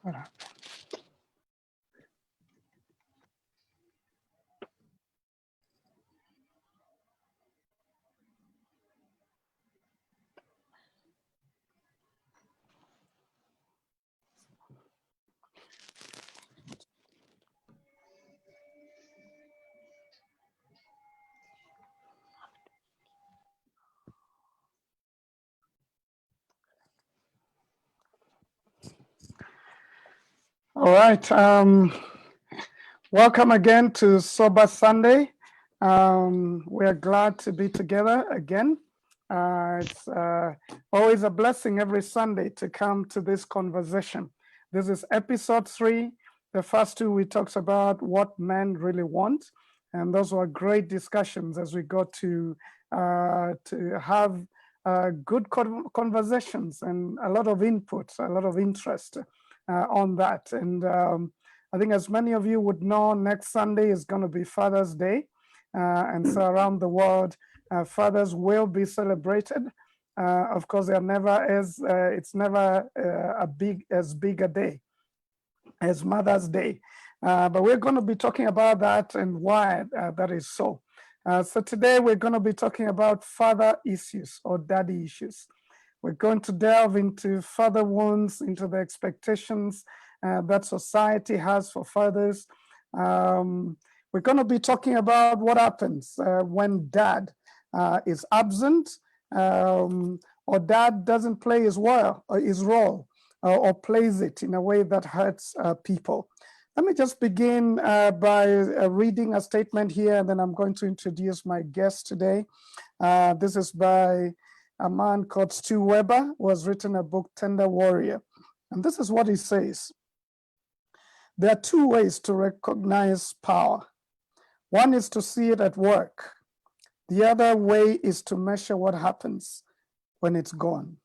All right. Welcome again to Sober Sunday. We're glad to be together again. It's always a blessing every Sunday to come to this conversation. This is episode 3. The first 2, we talked about what men really want. And those were great discussions as we got to have good conversations and a lot of input, a lot of interest on that. And I think as many of you would know, next Sunday is going to be Father's Day. And so around the world, fathers will be celebrated. Of course, it's never as big a day as Mother's Day. But we're going to be talking about that and why that is so. So today we're going to be talking about father issues or daddy issues. We're going to delve into father wounds, into the expectations that society has for fathers. We're going to be talking about what happens when dad is absent or dad doesn't play his role or plays it in a way that hurts people. Let me just begin by reading a statement here, and then I'm going to introduce my guest today. This is by a man called Stu Weber, who has written a book, Tender Warrior. And this is what he says. There are 2 ways to recognize power. One is to see it at work. The other way is to measure what happens when it's gone.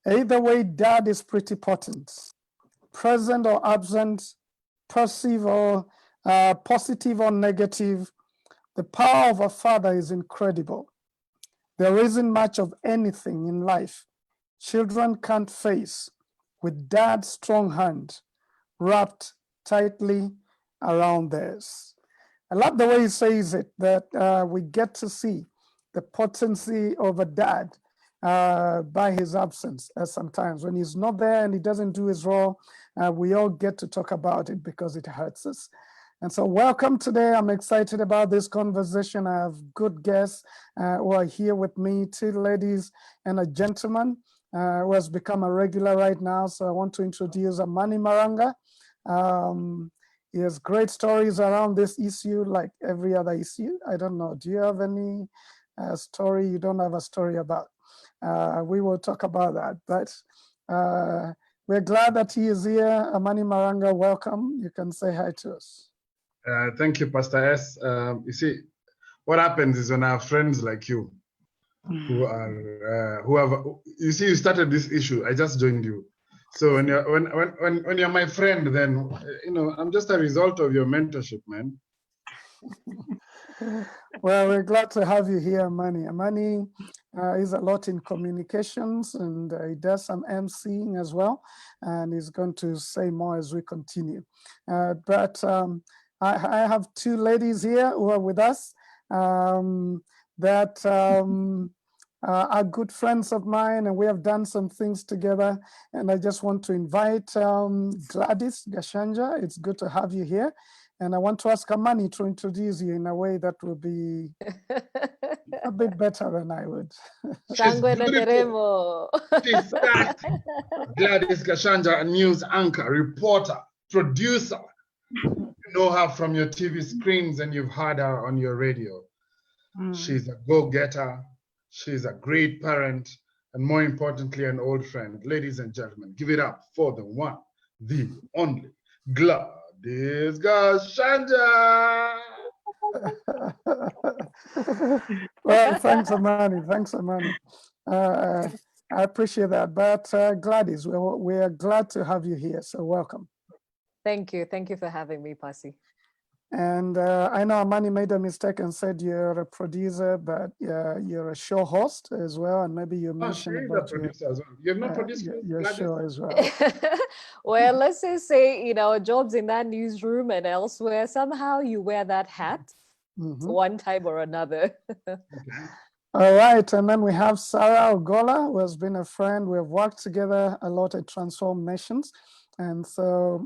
Either way, dad is pretty potent. Present or absent, positive or negative, the power of a father is incredible. There isn't much of anything in life children can't face with dad's strong hand wrapped tightly around theirs. I love the way he says it, that we get to see the potency of a dad by his absence. Sometimes when he's not there and he doesn't do his role, we all get to talk about it because it hurts us. And so welcome today. I'm excited about this conversation. I have good guests who are here with me, 2 ladies and a gentleman who has become a regular right now. So I want to introduce Amani Maranga. He has great stories around this issue, like every other issue. I don't know, do you have any story you don't have a story about? We will talk about that, but we're glad that he is here. Amani Maranga, welcome. You can say hi to us. Thank you, Pastor S. You see, what happens is when I have friends like you who have, you see, you started this issue. I just joined you. So when you're my friend, then, you know, I'm just a result of your mentorship, man. Well, we're glad to have you here, Amani. Amani is a lot in communications, and he does some emceeing as well. And he's going to say more as we continue. But I have 2 ladies here who are with us that are good friends of mine, and we have done some things together. And I just want to invite Gladys Gashanja. It's good to have you here. And I want to ask Amani to introduce you in a way that will be a bit better than I would. She's beautiful. She's fat. Gladys Gashanja, a news anchor, reporter, producer. You know her from your TV screens and you've heard her on your radio. She's a go-getter. She's a great parent. And more importantly, an old friend. Ladies and gentlemen, give it up for the one, the only, Gladys Gashanja. Well, thanks, Amani. Thanks, Amani. I appreciate that. But Gladys, we are glad to have you here. So welcome. Thank you. Thank you for having me, Pasi. And I know Amani made a mistake and said you're a producer, but you're a show host as well. And maybe you Oh, she mentioned is a about producer as well. You've not produced your Gladys? show as well. Well, let's just say, you know, jobs in that newsroom and elsewhere, somehow you wear that hat one time or another. Okay. All right, and then we have Sarah Ogola, who has been a friend. We have worked together a lot at Transform Nations. And so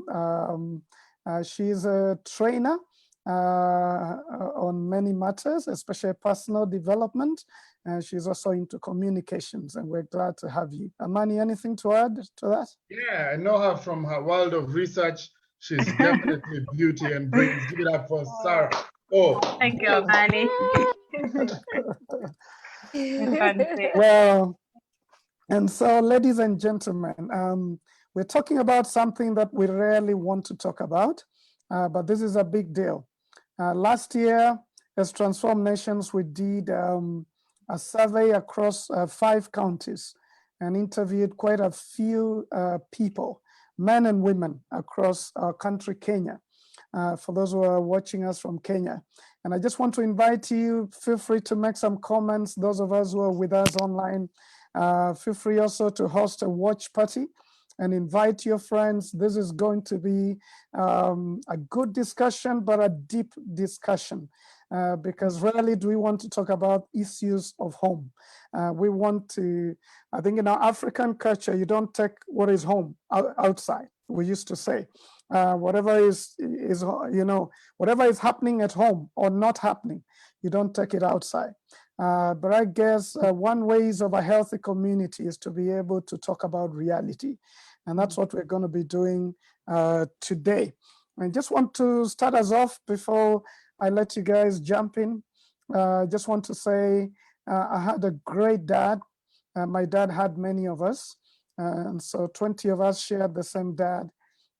she's a trainer on many matters, especially personal development. And she's also into communications, and we're glad to have you. Amani, anything to add to that? Yeah, I know her from her world of research. She's definitely beauty and brains. Give it up for Sarah. Oh, thank you, Amani. Well, and so, ladies and gentlemen, we're talking about something that we rarely want to talk about, but this is a big deal. Last year, as Transform Nations, we did a survey across 5 counties and interviewed quite a few people, men and women across our country, Kenya, for those who are watching us from Kenya. And I just want to invite you, feel free to make some comments. Those of us who are with us online, feel free also to host a watch party and invite your friends. This is going to be a good discussion, but a deep discussion, because rarely do we want to talk about issues of home. We want to, I think in our African culture, you don't take what is home outside, we used to say. Whatever is whatever is happening at home or not happening, you don't take it outside. But I guess one ways of a healthy community is to be able to talk about reality. And that's what we're going to be doing today. I just want to start us off before I let you guys jump in. Just want to say I had a great dad. My dad had many of us. And so 20 of us shared the same dad.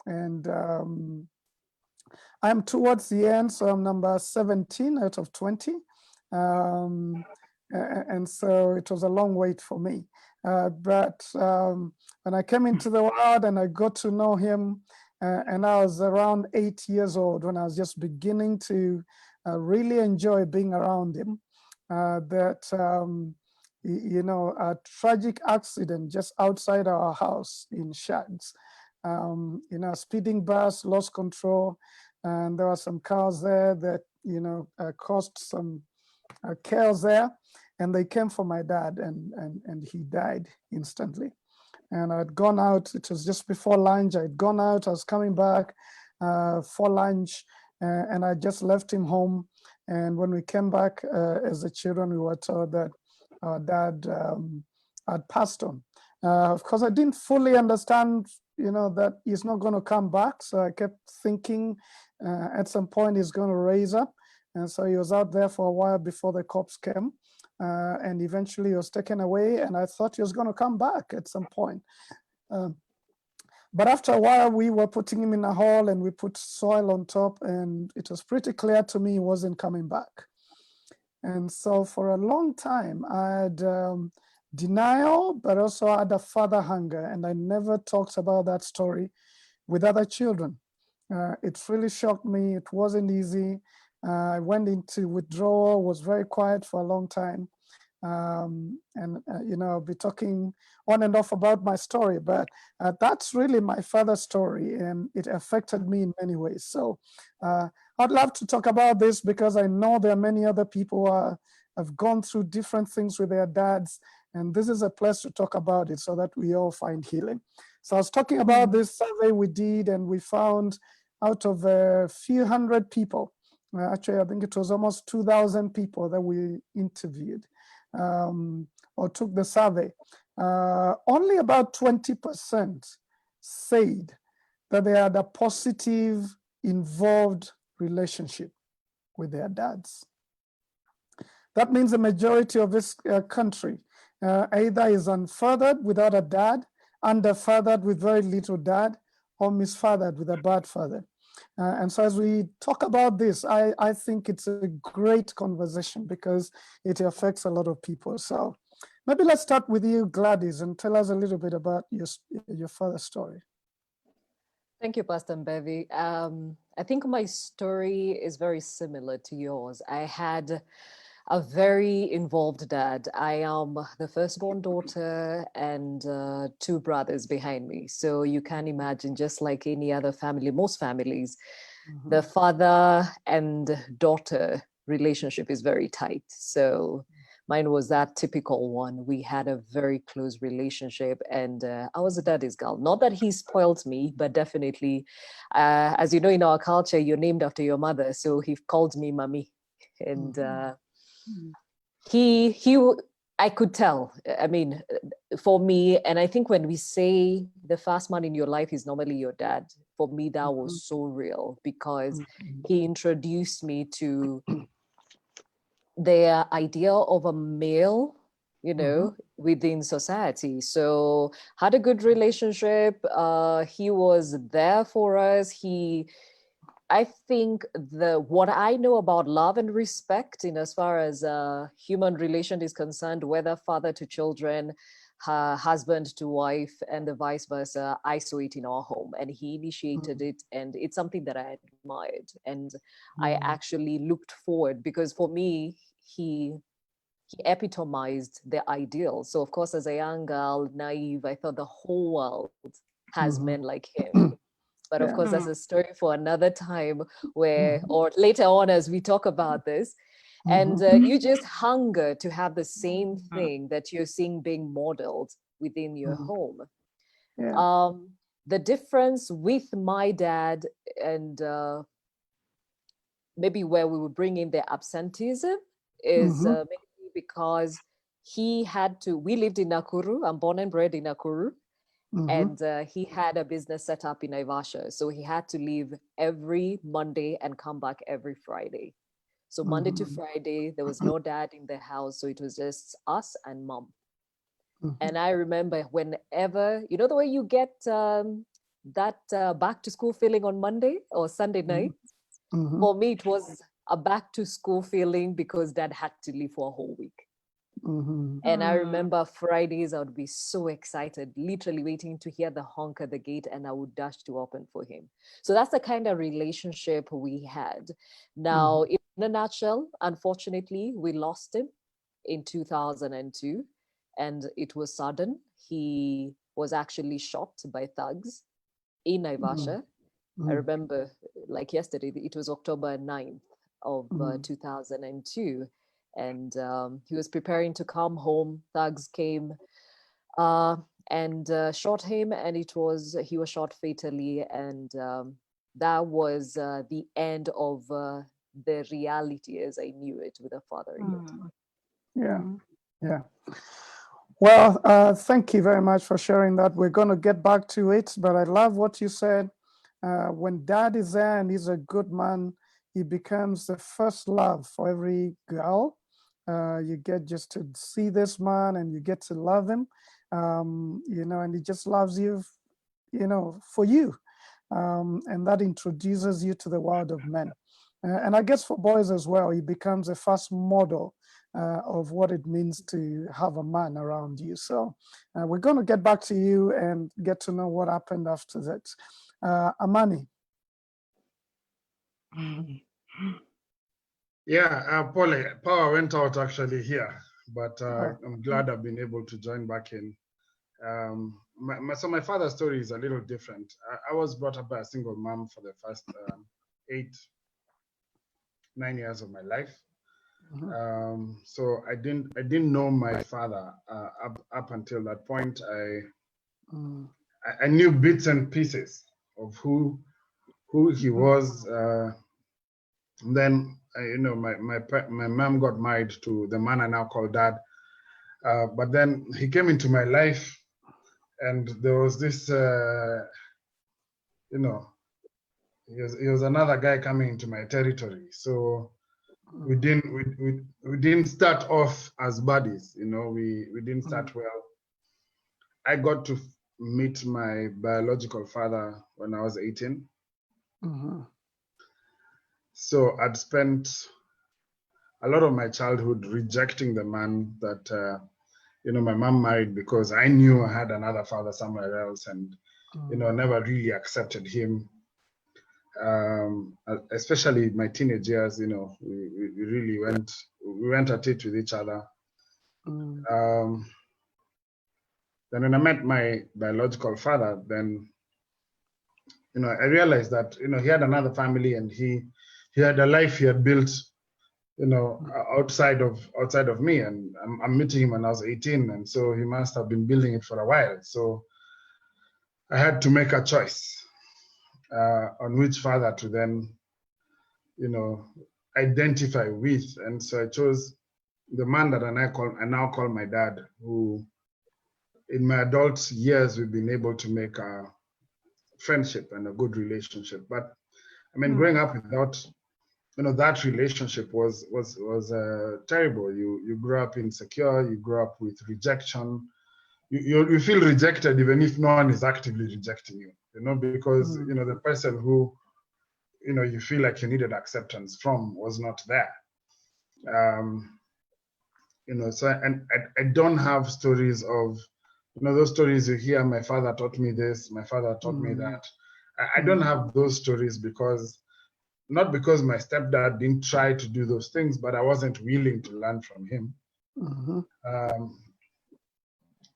And I'm towards the end, so I'm number 17 out of 20. And so it was a long wait for me. But when I came into the world and I got to know him, and I was around 8 years old when I was just beginning to really enjoy being around him, a tragic accident just outside our house in Shags. Speeding bus, lost control, and there were some cars there that, caused some chaos there, and they came for my dad, and he died instantly. And I'd gone out, it was just before lunch, I'd gone out, I was coming back for lunch, and I just left him home. And when we came back as the children, we were told that our dad had passed on. Of course, I didn't fully understand, that he's not going to come back. So I kept thinking at some point he's going to raise up. And so he was out there for a while before the cops came. And eventually he was taken away. And I thought he was going to come back at some point. But after a while, we were putting him in a hole and we put soil on top. And it was pretty clear to me he wasn't coming back. And so for a long time, I had denial, but also I had a father hunger. And I never talked about that story with other children. It really shocked me. It wasn't easy. I went into withdrawal, was very quiet for a long time. I'll be talking on and off about my story, but that's really my father's story, and it affected me in many ways. So I'd love to talk about this because I know there are many other people who have gone through different things with their dads, and this is a place to talk about it so that we all find healing. So I was talking about this survey we did, and we found out of a few hundred people, actually I think it was almost 2,000 people that we interviewed or took the survey, only about 20% said that they had a positive, involved relationship with their dads. That means the majority of this country either is unfathered without a dad, underfathered with very little dad, or misfathered with a bad father. And so as we talk about this, I think it's a great conversation because it affects a lot of people. So maybe let's start with you, Gladys, and tell us a little bit about your father's story. Thank you, Pastor Mbevi. I think my story is very similar to yours. I had a very involved dad. I am the firstborn daughter and two brothers behind me. So you can imagine, just like any other family, most families, the father and daughter relationship is very tight. So mine was that typical one. We had a very close relationship, and I was a daddy's girl. Not that he spoiled me, but definitely, as you know, in our culture, you're named after your mother. So he called me mommy. And I could tell. I mean, for me, and I think when we say the first man in your life is normally your dad, for me, that was so real because he introduced me to the idea of a male, you know, within society. So had a good relationship. He was there for us. I think what I know about love and respect in as far as human relation is concerned, whether father to children, husband to wife, and the vice versa, I saw it in our home, and he initiated it, and it's something that I admired, and I actually looked forward because for me, he epitomized the ideal. So of course, as a young girl, naive, I thought the whole world has men like him. But of course, that's a story for another time where, or later on as we talk about this, and you just hunger to have the same thing that you're seeing being modeled within your home. The difference with my dad and maybe where we would bring in the absenteeism is maybe because he had to, we lived in Nakuru, I'm born and bred in Nakuru. And he had a business set up in Naivasha. So he had to leave every Monday and come back every Friday. So Monday to Friday, there was no dad in the house. So it was just us and mom. And I remember whenever, you know, the way you get that back to school feeling on Monday or Sunday night, for me, it was a back to school feeling because dad had to leave for a whole week. And I remember Fridays, I would be so excited, literally waiting to hear the honk at the gate, and I would dash to open for him. So that's the kind of relationship we had. Now, in a nutshell, unfortunately, we lost him in 2002, and it was sudden. He was actually shot by thugs in Naivasha. I remember like yesterday, it was October 9th of 2002. And he was preparing to come home. Thugs came and shot him, and he was shot fatally. And that was the end of the reality as I knew it with a father yet. Yeah. Well, thank you very much for sharing that. We're going to get back to it, but I love what you said. When dad is there and he's a good man, he becomes the first love for every girl. You get just to see this man and you get to love him, you know, and he just loves you, you know, for you. And that introduces you to the world of men. And I guess for boys as well, he becomes a first model of what it means to have a man around you. So we're going to get back to you and get to know what happened after that. Amani. Yeah, Polly, power went out actually here, but I'm glad I've been able to join back in. So my father's story is a little different. I was brought up by a single mom for the first 8-9 years of my life. So I didn't know my father up until that point. I knew bits and pieces of who he was. And then you know, my mom got married to the man I now call dad. But then he came into my life, and there was this, you know, he was another guy coming into my territory. So we didn't start off as buddies, you know. We didn't start well. I got to meet my biological father when I was 18. So I'd spent a lot of my childhood rejecting the man that you know, my mom married, because I knew I had another father somewhere else, and never really accepted him. Especially my teenage years, we really went at it with each other. Then when I met my biological father, then I realized that he had another family, and he had a life he had built outside of me, and I'm meeting him when I was 18, and so he must have been building it for a while. So I had to make a choice on which father to then identify with, and so I chose the man that I now call my dad, who in my adult years we've been able to make a friendship and a good relationship. But I mean, growing up without that relationship was terrible. You grew up insecure, you grew up with rejection. You feel rejected even if no one is actively rejecting you, because the person who you feel like you needed acceptance from was not there. So I don't have stories of those stories you hear, my father taught me this, my father taught me that. I don't have those stories not because my stepdad didn't try to do those things, but I wasn't willing to learn from him.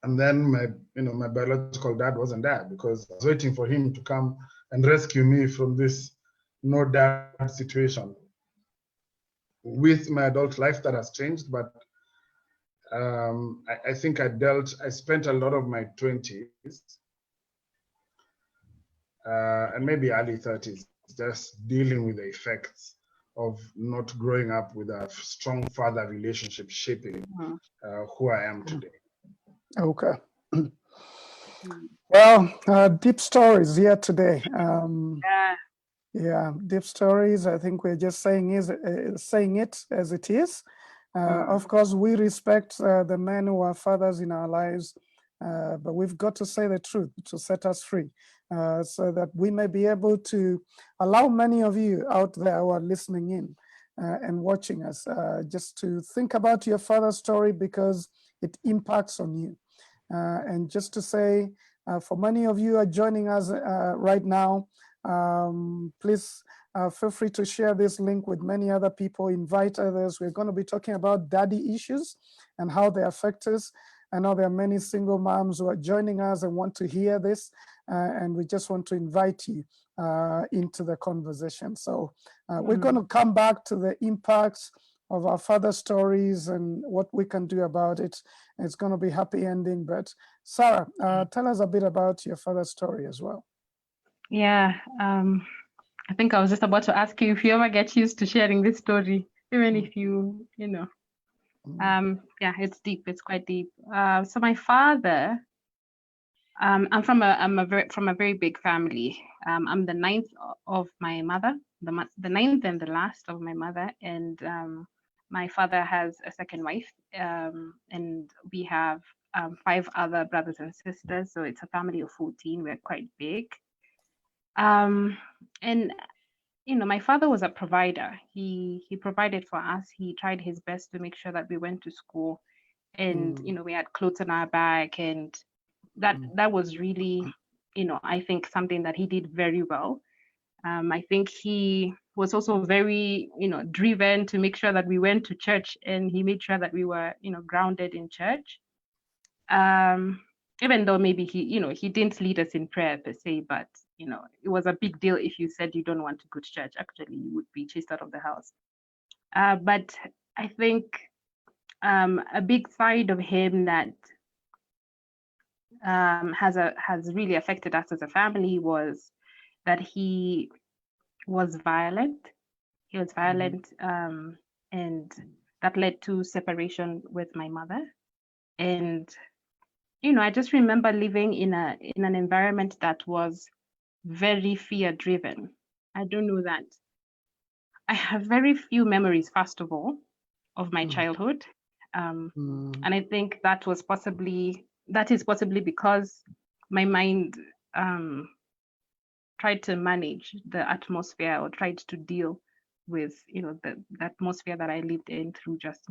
And then my biological dad wasn't there, because I was waiting for him to come and rescue me from this no dad situation. With my adult life, that has changed, but I think I spent a lot of my 20s and maybe early 30s just dealing with the effects of not growing up with a strong father relationship shaping who I am today. Okay. Well, deep stories here today. Yeah, deep stories. I think we're just saying it as it is. Of course, we respect the men who are fathers in our lives, but we've got to say the truth to set us free, so that we may be able to allow many of you out there who are listening in and watching us just to think about your father's story, because it impacts on you. And just to say, for many of you who are joining us right now, please feel free to share this link with many other people, invite others. We're going to be talking about daddy issues and how they affect us. I know there are many single moms who are joining us and want to hear this, and we just want to invite you into the conversation. So we're going to come back to the impacts of our father stories and what we can do about it. It's going to be happy ending. But Sarah, tell us a bit about your father's story as well. Yeah, I think I was just about to ask you if you ever get used to sharing this story, even if yeah, it's deep. It's quite deep. So my father, I'm from a very big family. I'm the ninth of my mother, the ninth and the last of my mother, and my father has a second wife, and we have 5 other brothers and sisters. So it's a family of 14. We're quite big. And my father was a provider. He provided for us. He tried his best to make sure that we went to school, and we had clothes on our back, and that was really, I think something that he did very well. I think he was also very, driven to make sure that we went to church, and he made sure that we were, grounded in church. Even though maybe he didn't lead us in prayer per se, but it was a big deal if you said you don't want to go to church. Actually, you would be chased out of the house. But I think a big side of him that has really affected us as a family was that he was violent. He was violent, and that led to separation with my mother. And I just remember living in an environment that was very fear-driven. I don't know that. I have very few memories, first of all, of my childhood. And I think that is possibly because my mind tried to manage the atmosphere, or tried to deal with the atmosphere that I lived in through just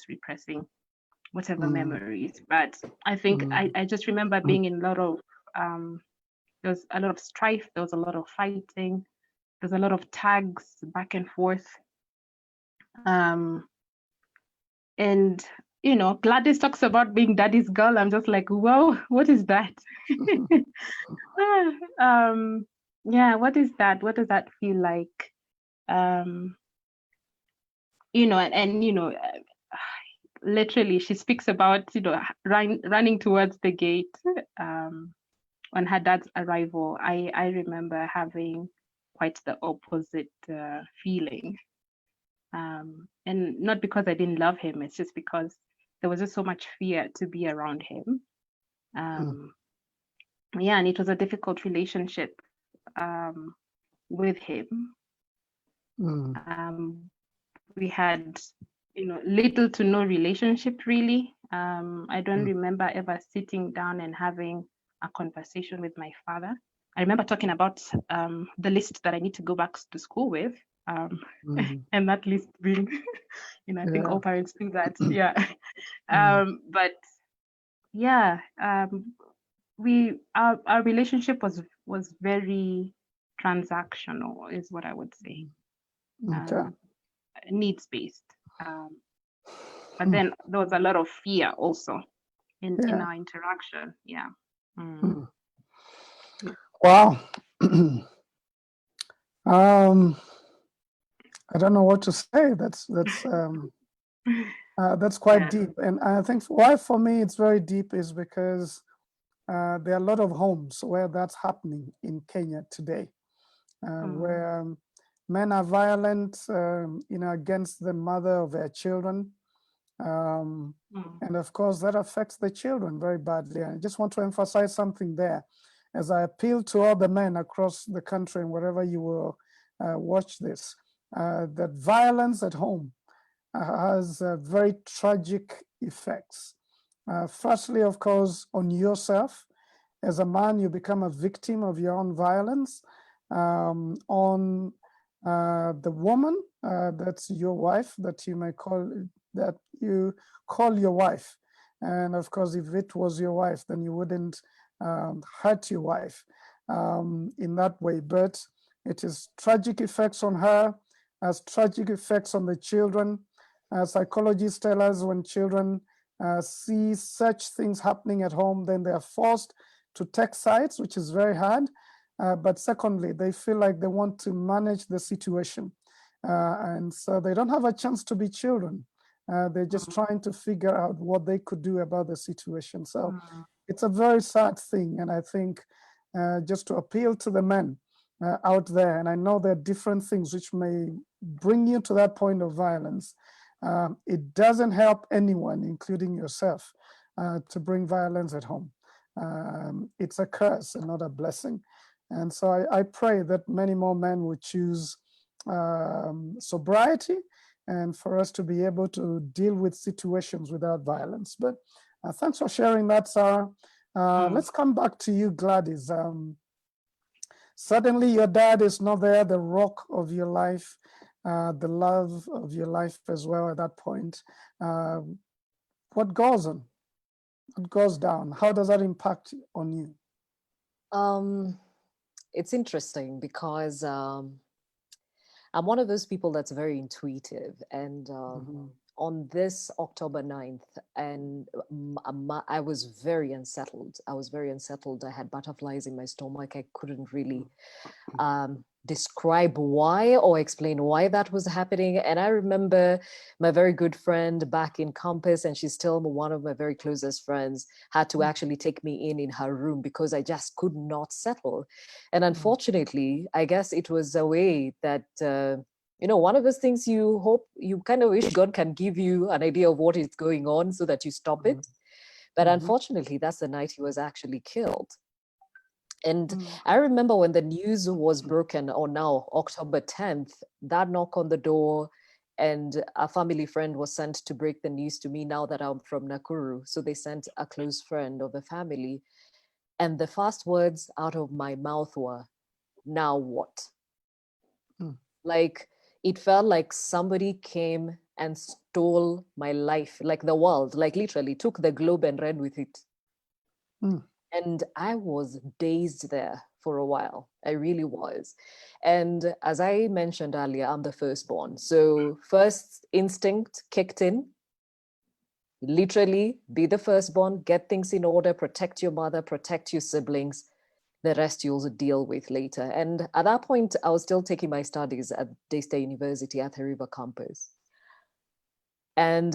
repressing whatever memories. But I think I just remember being in a lot of there was a lot of strife, there was a lot of fighting, there's a lot of tags back and forth. And Gladys talks about being daddy's girl. I'm just like, whoa, what is that? Yeah, what is that? What does that feel like? Literally, she speaks about running towards the gate on her dad's arrival. I remember having quite the opposite feeling. And not because I didn't love him, it's just because there was just so much fear to be around him. Yeah, and it was a difficult relationship with him. We had little to no relationship really. I don't remember ever sitting down and having a conversation with my father. I remember talking about the list that I need to go back to school with. And that list being, I think all parents do that. Yeah. But yeah, our relationship was very transactional, is what I would say. Needs based. But then there was a lot of fear also in our interaction. Yeah. Wow. I don't know what to say. That's quite deep. And I think why for me it's very deep is because there are a lot of homes where that's happening in Kenya today, where men are violent, against the mother of their children. And of course, that affects the children very badly. I just want to emphasize something there as I appeal to all the men across the country and wherever you will watch this, that violence at home has very tragic effects. Firstly, of course, on yourself. As a man, you become a victim of your own violence. On the woman, that's your wife, that you call your wife. And of course, if it was your wife, then you wouldn't hurt your wife in that way. But it is tragic effects on her, has tragic effects on the children. Psychologists tell us when children see such things happening at home, then they are forced to take sides, which is very hard. But secondly, they feel like they want to manage the situation. And so they don't have a chance to be children. They're just trying to figure out what they could do about the situation. So it's a very sad thing. And I think just to appeal to the men out there, and I know there are different things which may bring you to that point of violence. It doesn't help anyone, including yourself, to bring violence at home. It's a curse and not a blessing. And so I pray that many more men will choose sobriety and for us to be able to deal with situations without violence. But thanks for sharing that, Sarah. Let's come back to you, Gladys. Suddenly your dad is not there, the rock of your life, the love of your life as well at that point. What goes on? What goes down? How does that impact on you? It's interesting because I'm one of those people that's very intuitive, and on this October 9th, and I was very unsettled. I had butterflies in my stomach. I couldn't really describe why or explain why that was happening. And I remember my very good friend back in campus, and she's still one of my very closest friends, had to actually take me in her room because I just could not settle. And unfortunately, I guess it was a way that, one of those things you kind of wish God can give you an idea of what is going on so that you stop it. But unfortunately, that's the night he was actually killed. And I remember when the news was broken on now October 10th, that knock on the door, and a family friend was sent to break the news to me now that I'm from Nakuru. So they sent a close friend of the family. And the first words out of my mouth were, "Now what?" Like, it felt like somebody came and stole my life, like the world, like literally took the globe and ran with it. And I was dazed there for a while. I really was. And as I mentioned earlier, I'm the firstborn. So first instinct kicked in. Literally be the firstborn, get things in order, protect your mother, protect your siblings. The rest you'll deal with later. And at that point, I was still taking my studies at Daystar University at the River campus. And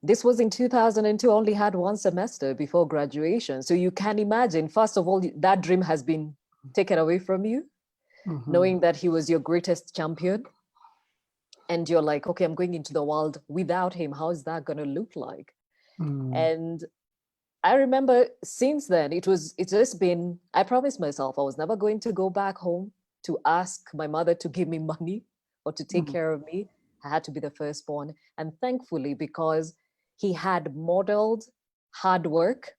this was in 2002, only had one semester before graduation. So you can imagine, first of all, that dream has been taken away from you, knowing that he was your greatest champion. And you're like, okay, I'm going into the world without him. How is that going to look like? And I remember since then, it's just been, I promised myself I was never going to go back home to ask my mother to give me money or to take care of me. I had to be the firstborn. And thankfully, because he had modeled hard work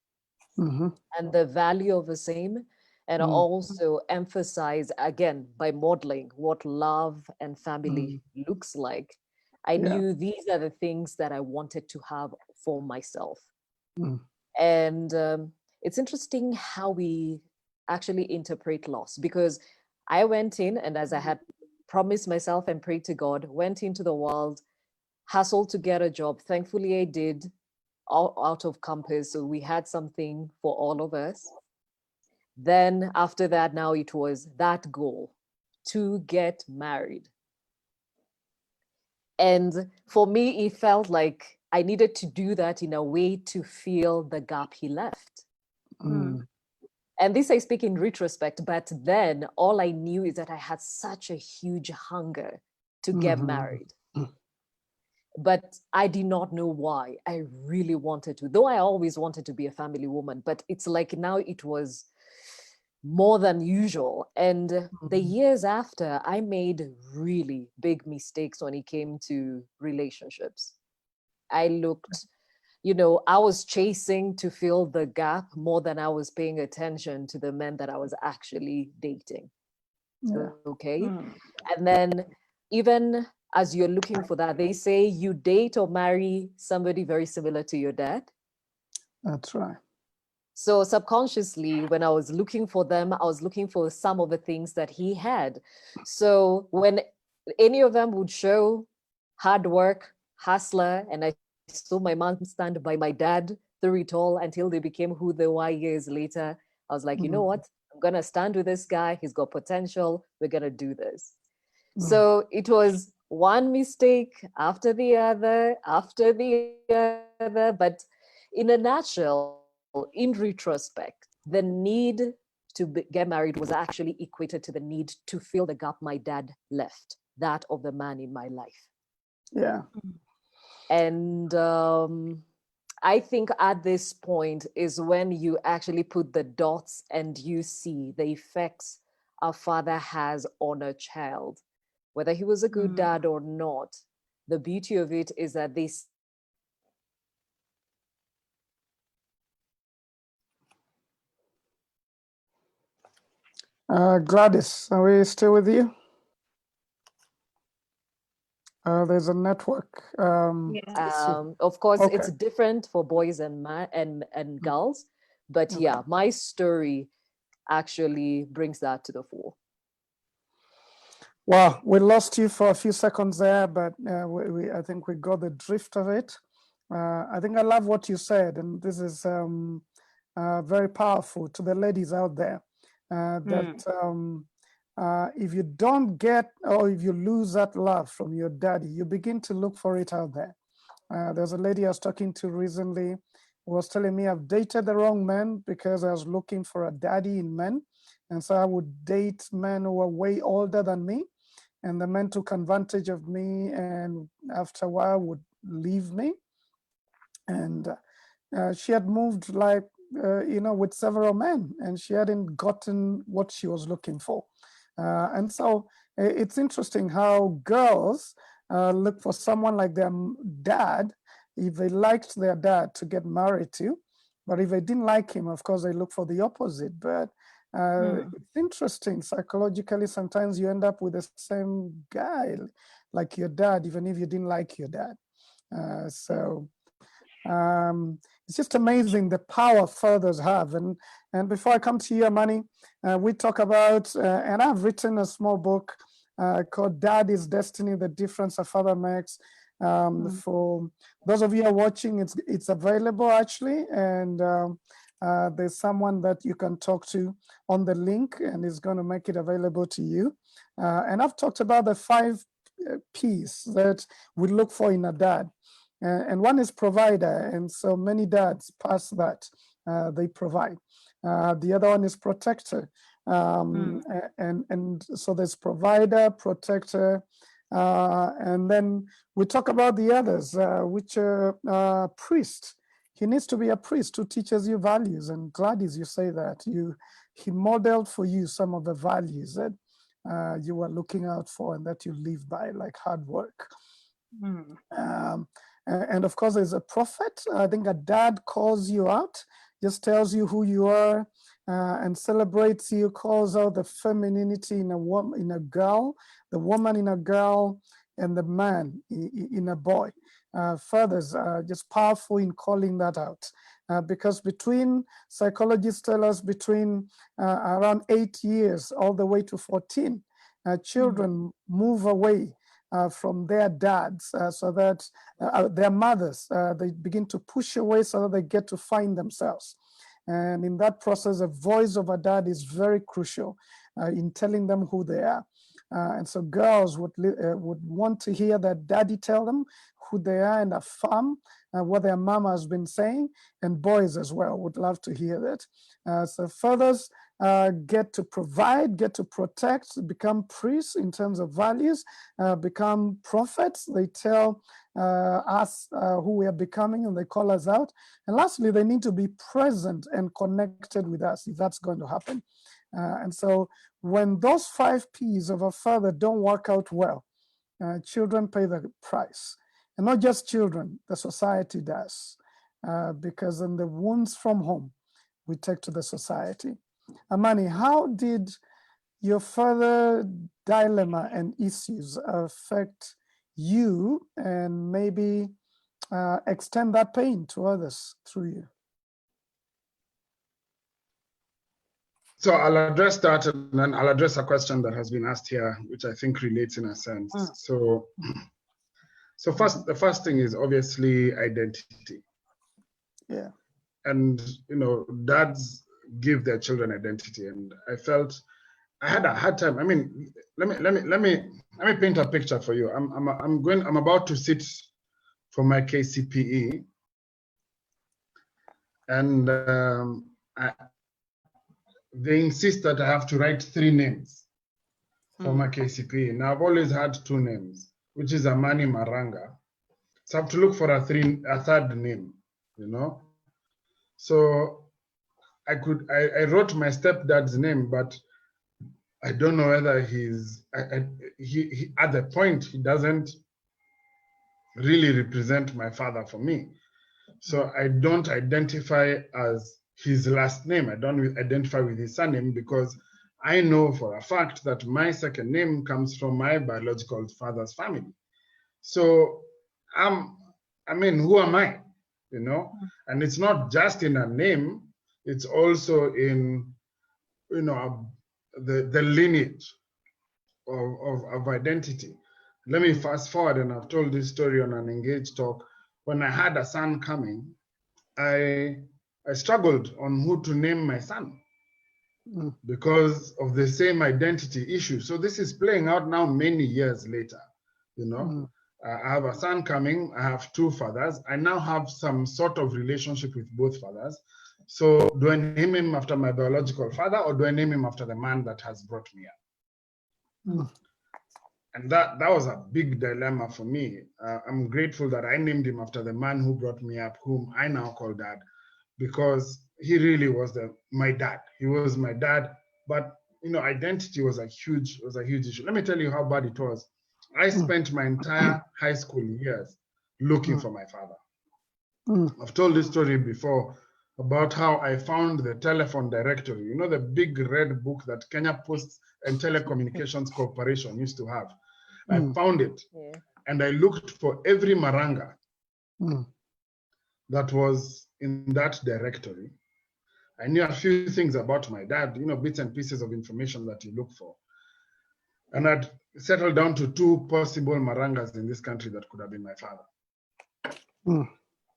and the value of the same, and also emphasize, again, by modeling what love and family looks like. I knew these are the things that I wanted to have for myself. And it's interesting how we actually interpret loss, because I went in, and as I had promised myself and prayed to God, went into the world, hustled to get a job. Thankfully, I did, all out of campus. So we had something for all of us. Then after that, now it was that goal to get married. And for me, it felt like I needed to do that in a way to fill the gap he left. And this I speak in retrospect, but then all I knew is that I had such a huge hunger to get married. But I did not know why. I really wanted to, though I always wanted to be a family woman, but it's like now it was more than usual. And the years after, I made really big mistakes when it came to relationships. I looked, I was chasing to fill the gap more than I was paying attention to the men that I was actually dating. Okay. And then even as you're looking for that, they say you date or marry somebody very similar to your dad. That's right. So subconsciously, when I was looking for them, I was looking for some of the things that he had. So when any of them would show hard work, hustler, and I saw my mom stand by my dad through it all until they became who they were years later, I was like, you know what? I'm going to stand with this guy. He's got potential. We're going to do this. So it was one mistake after the other, but in a nutshell, in retrospect, the need to get married was actually equated to the need to fill the gap my dad left, that of the man in my life. Yeah. And I think at this point is when you actually put the dots and you see the effects a father has on a child, whether he was a good dad or not. The beauty of it is that they Gladys, are we still with you? There's a network. Of course, it's different for boys and girls, but yeah, my story actually brings that to the fore. Well, we lost you for a few seconds there, but I think we got the drift of it. I think I love what you said, and this is very powerful to the ladies out there, that if you don't get, or if you lose that love from your daddy, you begin to look for it out there. There's a lady I was talking to recently who was telling me I've dated the wrong men because I was looking for a daddy in men. And so I would date men who were way older than me, and the men took advantage of me, and after a while would leave me. And she had moved with several men, and she hadn't gotten what she was looking for. And so it's interesting how girls look for someone like their dad if they liked their dad to get married to, but if they didn't like him, of course, they look for the opposite. But it's interesting psychologically, sometimes you end up with the same guy like your dad, even if you didn't like your dad. It's just amazing the power fathers have. And And before I come to you, Amani, we talk about, and I've written a small book called Dad is Destiny, the Difference a Father Makes. For those of you who are watching, it's available actually, and there's someone that you can talk to on the link, and is going to make it available to you. And I've talked about the 5 P's that we look for in a dad, and one is provider, and so many dads pass that. They provide. The other one is protector, and so there's provider, protector, and then we talk about the others, which are priest. He needs to be a priest who teaches you values, and glad as you say that. He modeled for you some of the values that you were looking out for and that you live by, like hard work. And of course, there's a prophet. I think a dad calls you out, just tells you who you are, and celebrates you, calls out the femininity in a woman, in a girl, the woman in a girl, and the man in a boy. Fathers are just powerful in calling that out, because psychologists tell us between around 8 years all the way to 14, children move away from their dads, so that their mothers, they begin to push away so that they get to find themselves. And in that process, the voice of a dad is very crucial in telling them who they are. And so girls would want to hear that daddy tell them who they are and affirm what their mama has been saying, and boys as well would love to hear that. So fathers get to provide, get to protect, become priests in terms of values, become prophets. They tell us who we are becoming, and they call us out. And lastly, they need to be present and connected with us if that's going to happen. And so when those 5 P's of a father don't work out well, children pay the price. And not just children, the society does, because in the wounds from home, we take to the society. Amani, how did your father dilemma and issues affect you, and maybe extend that pain to others through you? So I'll address that, and then I'll address a question that has been asked here, which I think relates in a sense. So the first thing is obviously identity. Yeah. And dads give their children identity, and I felt I had a hard time. I mean, let me paint a picture for you. I'm about to sit for my KCPE, and they insist that I have to write 3 names for my KCPE. Now I've always had 2 names, which is Amani Maranga. So I have to look for a third name, So I wrote my stepdad's name, but I don't know whether he at the point, he doesn't really represent my father for me. So I don't identify as his last name. I don't identify with his surname, because I know for a fact that my second name comes from my biological father's family. So who am I? And it's not just in a name, it's also in the lineage of identity. Let me fast forward, and I've told this story on an Engaged talk. When I had a son coming, I struggled on who to name my son because of the same identity issue. So this is playing out now many years later. I have a son coming, I have 2 fathers. I now have some sort of relationship with both fathers. So do I name him after my biological father, or do I name him after the man that has brought me up? And that was a big dilemma for me. I'm grateful that I named him after the man who brought me up, whom I now call dad, because he really was my dad. He was my dad, but identity was a huge issue. Let me tell you how bad it was. I spent my entire high school years looking for my father. I've told this story before about how I found the telephone directory, the big red book that Kenya Post and Telecommunications Corporation used to have. I found it, and I looked for every Maranga that was in that directory. I knew a few things about my dad, bits and pieces of information that you look for. And I'd settled down to 2 possible Marangas in this country that could have been my father.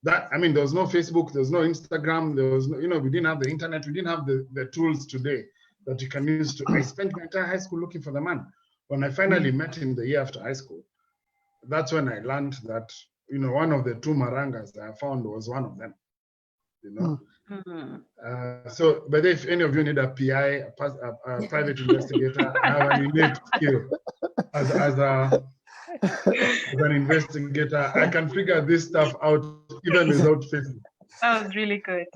There was no Facebook, there was no Instagram, there was no, we didn't have the internet, we didn't have the tools today that you can use to. I spent my entire high school looking for the man. When I finally met him the year after high school, that's when I learned that, one of the 2 Marangas that I found was one of them, But if any of you need a PI, a private investigator, I have an innate skill as an investigator. I can figure this stuff out even without Facebook. That was really good.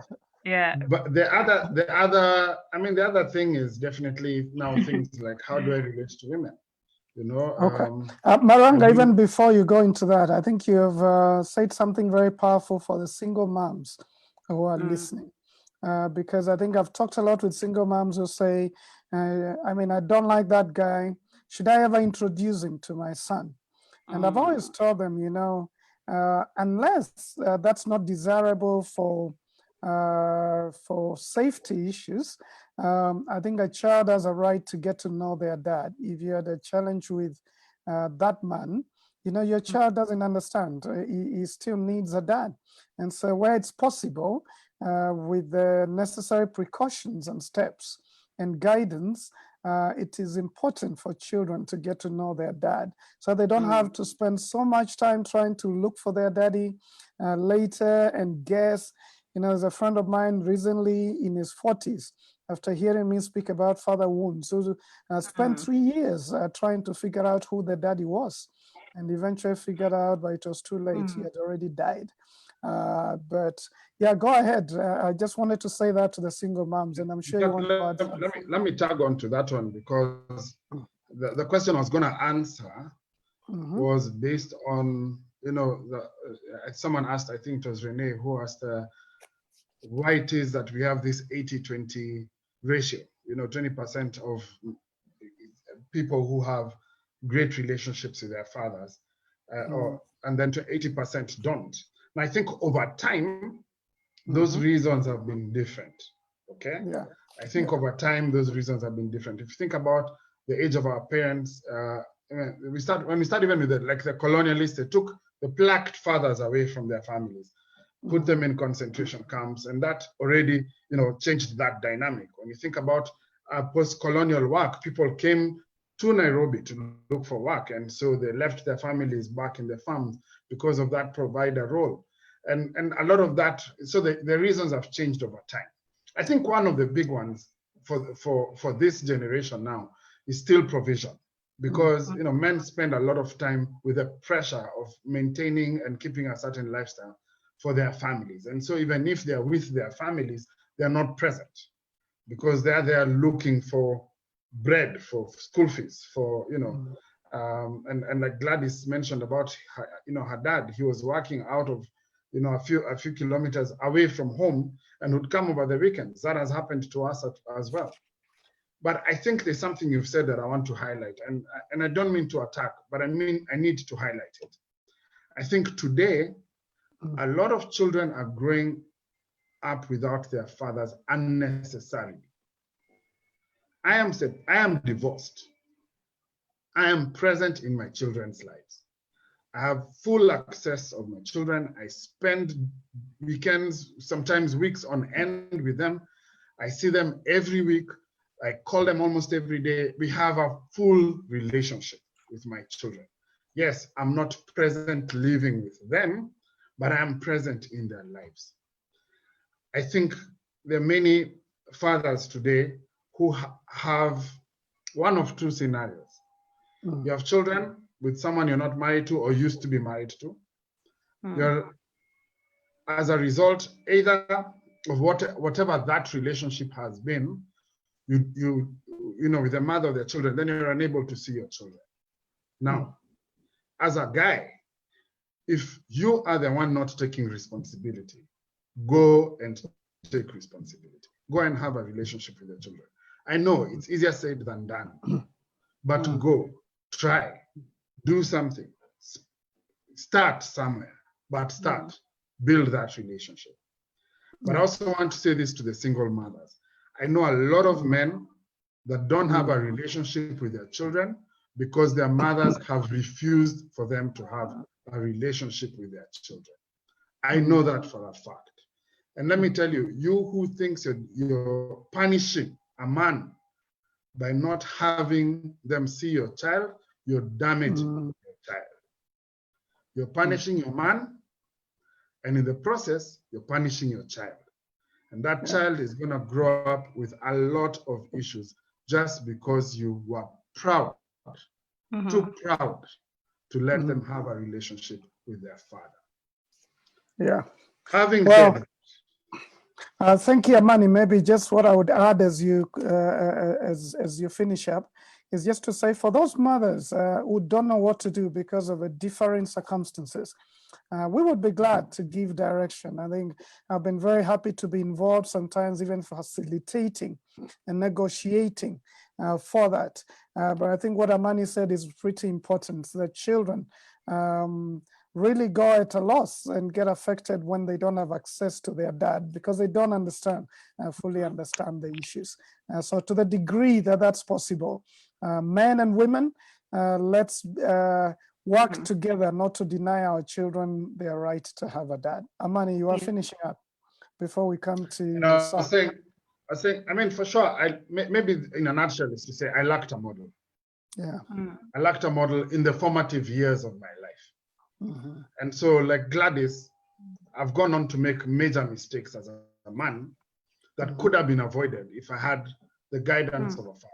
Yeah. But the other thing is definitely now things like, how do I relate to women? Okay. Maranga, even before you go into that, I think you have said something very powerful for the single moms who are listening. Because I think I've talked a lot with single moms who say, I don't like that guy. Should I ever introduce him to my son? And I've always told them, unless that's not desirable for safety issues, I think a child has a right to get to know their dad. If you had a challenge with that man, your child doesn't understand. He still needs a dad. And so where it's possible, with the necessary precautions and steps and guidance, it is important for children to get to know their dad, so they don't have to spend so much time trying to look for their daddy later and guess. There's a friend of mine recently in his 40s, after hearing me speak about father wounds, who spent 3 years trying to figure out who the daddy was, and eventually figured out, but it was too late. He had already died. But yeah, go ahead. I just wanted to say that to the single moms, and I'm sure you want to add something. Let me tag on to that one, because the question I was going to answer was based on, someone asked, I think it was Renee, who asked why it is that we have this 80-20 ratio, 20% of people who have great relationships with their fathers, and then 80% don't. And I think over time, those reasons have been different, okay? Yeah. I think over time, those reasons have been different. If you think about the age of our parents, when we start even with the colonialists, they took the plucked fathers away from their families, put them in concentration camps, and that already, changed that dynamic. When you think about post-colonial work, people came to Nairobi to look for work, and so they left their families back in the farms because of that provider role. And a lot of that, so the reasons have changed over time. I think one of the big ones for this generation now is still provision, because men spend a lot of time with the pressure of maintaining and keeping a certain lifestyle for their families. And so even if they're with their families, they're not present, because they're there looking for bread, for school fees, for and like Gladys mentioned about her dad, he was working out of a few kilometers away from home and would come over the weekends. That has happened to us as well. But I think there's something you've said that I want to highlight, and I don't mean to attack, but I need to highlight it. I think today a lot of children are growing up without their fathers unnecessarily. I am divorced. I am present in my children's lives. I have full access of my children. I spend weekends, sometimes weeks on end with them. I see them every week. I call them almost every day. We have a full relationship with my children. Yes, I'm not present living with them, but I am present in their lives. I think there are many fathers today who have one of 2 scenarios. You have children with someone you're not married to or used to be married to. You're, as a result, either of whatever that relationship has been, you with the mother of their children, then you're unable to see your children. Now, as a guy, if you are the one not taking responsibility, go and take responsibility. Go and have a relationship with your children. I know it's easier said than done, but go, try, do something, start somewhere, but start, build that relationship. But I also want to say this to the single mothers. I know a lot of men that don't have a relationship with their children because their mothers have refused for them to have a relationship with their children. I know that for a fact. And let me tell you, you who thinks you're punishing a man by not having them see your child, you're damaging your child. You're punishing your man, and in the process, you're punishing your child. And that child is going to grow up with a lot of issues just because you were proud, too proud to let them have a relationship with their father. Yeah. Having Well, said thank you, Amani. Maybe just what I would add as you finish up is just to say, for those mothers who don't know what to do because of differing circumstances, we would be glad to give direction. I think I've been very happy to be involved, sometimes even facilitating and negotiating for that. But I think what Amani said is pretty important, that children really go at a loss and get affected when they don't have access to their dad because they don't fully understand the issues. So to the degree that that's possible, men and women, let's work together not to deny our children their right to have a dad. Amani, you are finishing up before we come to I mean, for sure, maybe in a nutshell is to say I lacked a model. Yeah. I lacked a model in the formative years of my life. And so, like Gladys, I've gone on to make major mistakes as a man that could have been avoided if I had the guidance of a father.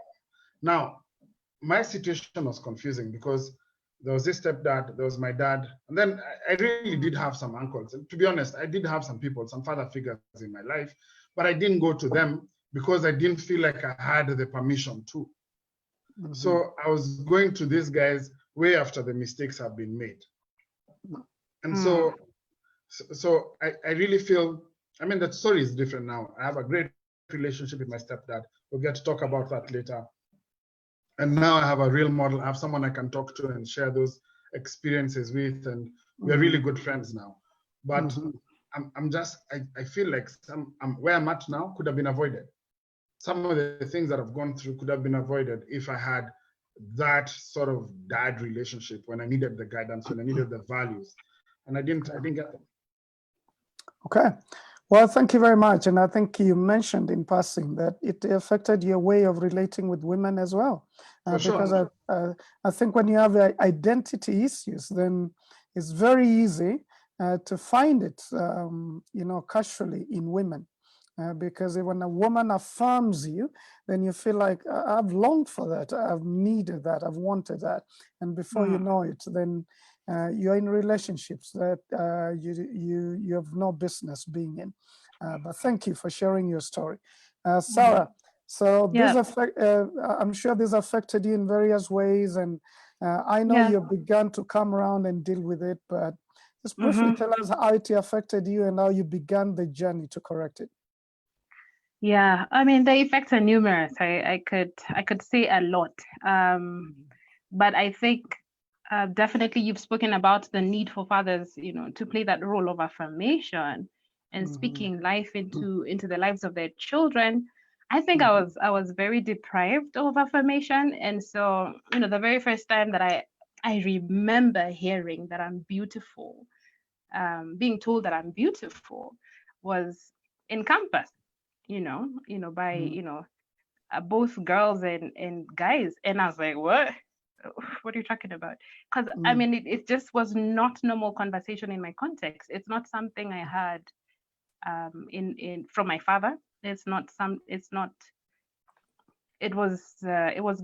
Now, my situation was confusing because there was this stepdad, there was my dad, and then I really did have some uncles. And to be honest, I did have some people, some father figures in my life, but I didn't go to them because I didn't feel like I had the permission to. So I was going to these guys way after the mistakes have been made. And so I really feel, I mean, that story is different now. I have a great relationship with my stepdad. We'll get to talk about that later. And now I have a real model. I have someone I can talk to and share those experiences with, and we're really good friends now. But I feel like where I'm at now could have been avoided. Some of the things that I've gone through could have been avoided if I had that sort of dad relationship when I needed the guidance, when I needed the values, and I didn't get them. Okay. Well, thank you very much. And I think you mentioned in passing that it affected your way of relating with women as well. Because I think when you have identity issues, then it's very easy to find it, casually in women. Because when a woman affirms you, then you feel like, I've longed for that, I've needed that, I've wanted that. And before you know it, then you're in relationships that you have no business being in. But thank you for sharing your story. Sarah, so this I'm sure this affected you in various ways, and I know you began to come around and deal with it, but just briefly tell us how it affected you and how you began the journey to correct it. Yeah, I mean, the effects are numerous. I could say a lot, but I think definitely you've spoken about the need for fathers, to play that role of affirmation and speaking life into the lives of their children. I think I was very deprived of affirmation, and so the very first time that I remember hearing that I'm beautiful, being told that I'm beautiful, was in campus. By both girls and guys, and I was like, what are you talking about? Because I mean, it just was not normal conversation in my context. It's not something I had from my father. It was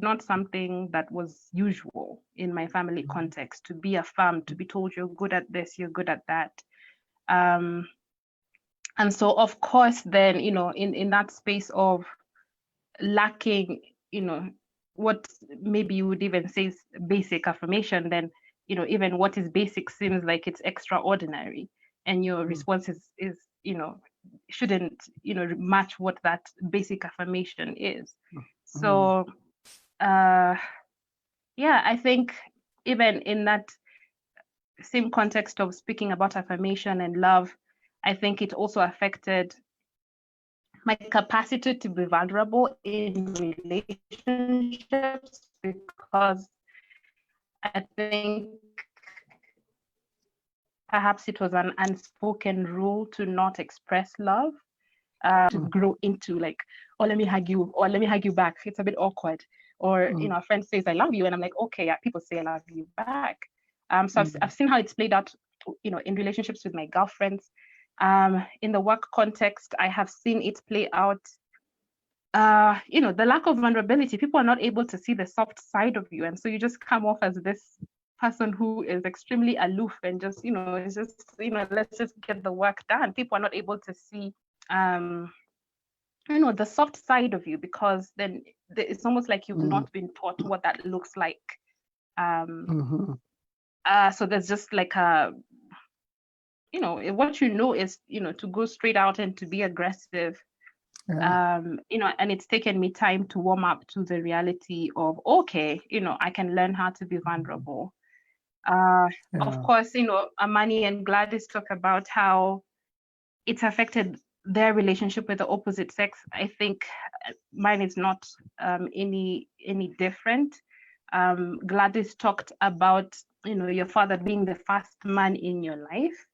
not something that was usual in my family context, to be affirmed, to be told you're good at this, you're good at that. And so, of course, then, in that space of lacking, what maybe you would even say is basic affirmation, then, even what is basic seems like it's extraordinary. And your response is shouldn't, match what that basic affirmation is. So, I think even in that same context of speaking about affirmation and love, I think it also affected, my capacity to be vulnerable in relationships, because I think perhaps it was an unspoken rule to not express love, to grow into like, oh, let me hug you, or let me hug you back. It's a bit awkward. Or, you know, a friend says, I love you. And I'm like, okay, yeah, people say I love you back. So I've seen how it's played out, you know, in relationships with my girlfriends. In the work context, I have seen it play out, you know, the lack of vulnerability. People are not able to see the soft side of you. And so you just come off as this person who is extremely aloof and just, you know, it's just, you know, let's just get the work done. People are not able to see, you know, the soft side of you, because then it's almost like you've not been taught what that looks like. So there's just like a, you know, what you know is, you know, to go straight out and to be aggressive. You know, and it's taken me time to warm up to the reality of, okay, you know, I can learn how to be vulnerable. Of course, you know, Amani and Gladys talk about how it's affected their relationship with the opposite sex. I think mine is not any different. Gladys talked about, you know, your father being the first man in your life.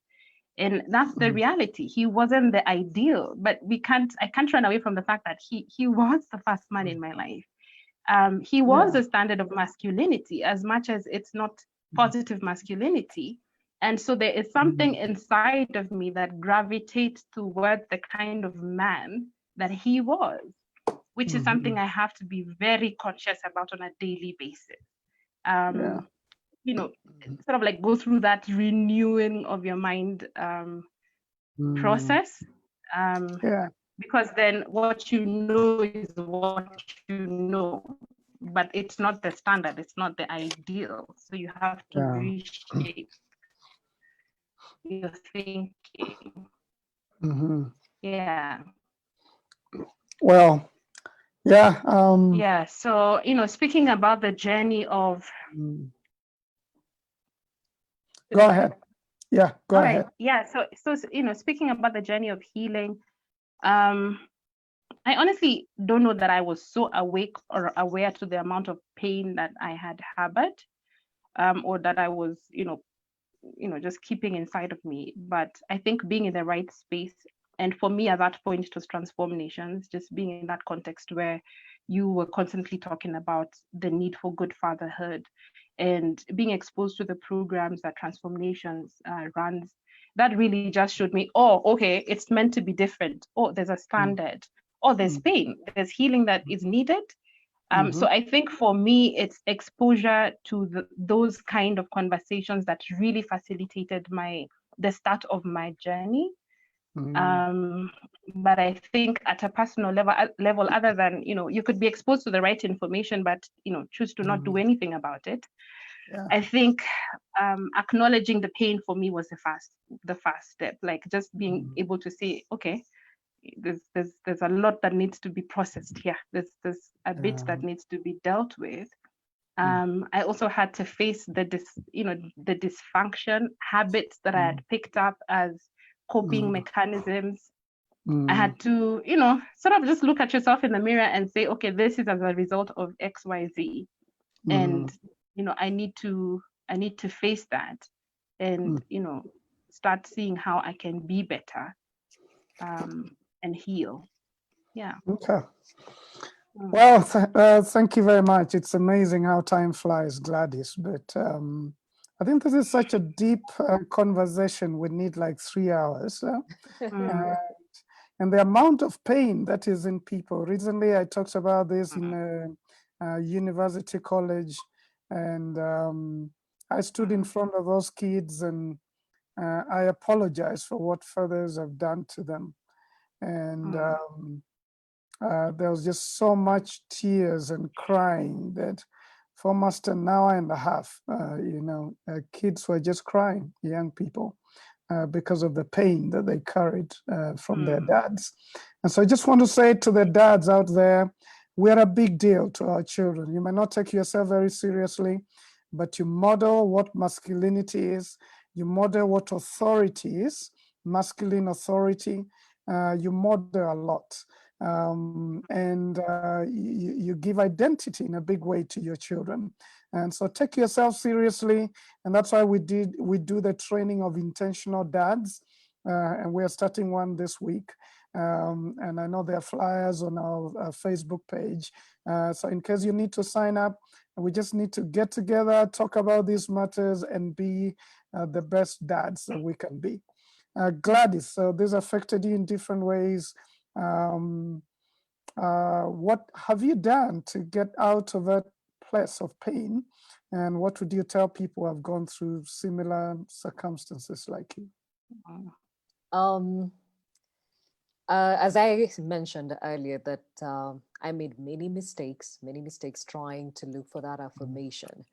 And that's the reality. He wasn't the ideal, but I can't run away from the fact that he was the first man in my life. He was a standard of masculinity, as much as it's not positive masculinity. And so there is something inside of me that gravitates toward the kind of man that he was, which is something I have to be very conscious about on a daily basis. You know, sort of like go through that renewing of your mind process. Because then what you know is what you know, but it's not the standard, it's not the ideal. So you have to reshape your thinking. Well, so, you know, speaking about the journey of go ahead. Go ahead. So you know, speaking about the journey of healing, I honestly don't know that I was so awake or aware to the amount of pain that I had harbored, or that I was, you know, just keeping inside of me. But I think being in the right space, and for me at that point it was Transform Nations, just being in that context where you were constantly talking about the need for good fatherhood, and being exposed to the programs that Transform Nations runs, that really just showed me, oh, okay, it's meant to be different. Oh, there's a standard. Oh, there's pain, there's healing that is needed. So I think for me, it's exposure to those kind of conversations that really facilitated the start of my journey. But I think at a personal level, other than, you know, you could be exposed to the right information, but, you know, choose to not do anything about it. I think acknowledging the pain for me was the first step, like just being able to say, okay, there's a lot that needs to be processed here. There's a bit that needs to be dealt with. I also had to face the dysfunction habits that I had picked up as coping mechanisms. I had to, you know, sort of just look at yourself in the mirror and say, okay, this is as a result of XYZ. And, you know, I need to face that and, you know, start seeing how I can be better. And heal. Okay. Well, thank you very much. It's amazing how time flies, Gladys. But I think this is such a deep conversation. We need like 3 hours. And the amount of pain that is in people. Recently, I talked about this in a university college, and I stood in front of those kids and I apologized for what fathers have done to them. And there was just so much tears and crying that for almost an hour and a half, kids were just crying, young people, because of the pain that they carried from their dads. And so I just want to say to the dads out there, we're a big deal to our children. You may not take yourself very seriously, but you model what masculinity is. You model what authority is, masculine authority. You model a lot. and you give identity in a big way to your children. And so take yourself seriously, and that's why we do the training of intentional dads, and we are starting one this week. And I know there are flyers on our Facebook page. So in case you need to sign up, we just need to get together, talk about these matters, and be the best dads that we can be. Gladys, so this affected you in different ways. What have you done to get out of that place of pain? And what would you tell people who have gone through similar circumstances like you? As I mentioned earlier, that I made many mistakes trying to look for that affirmation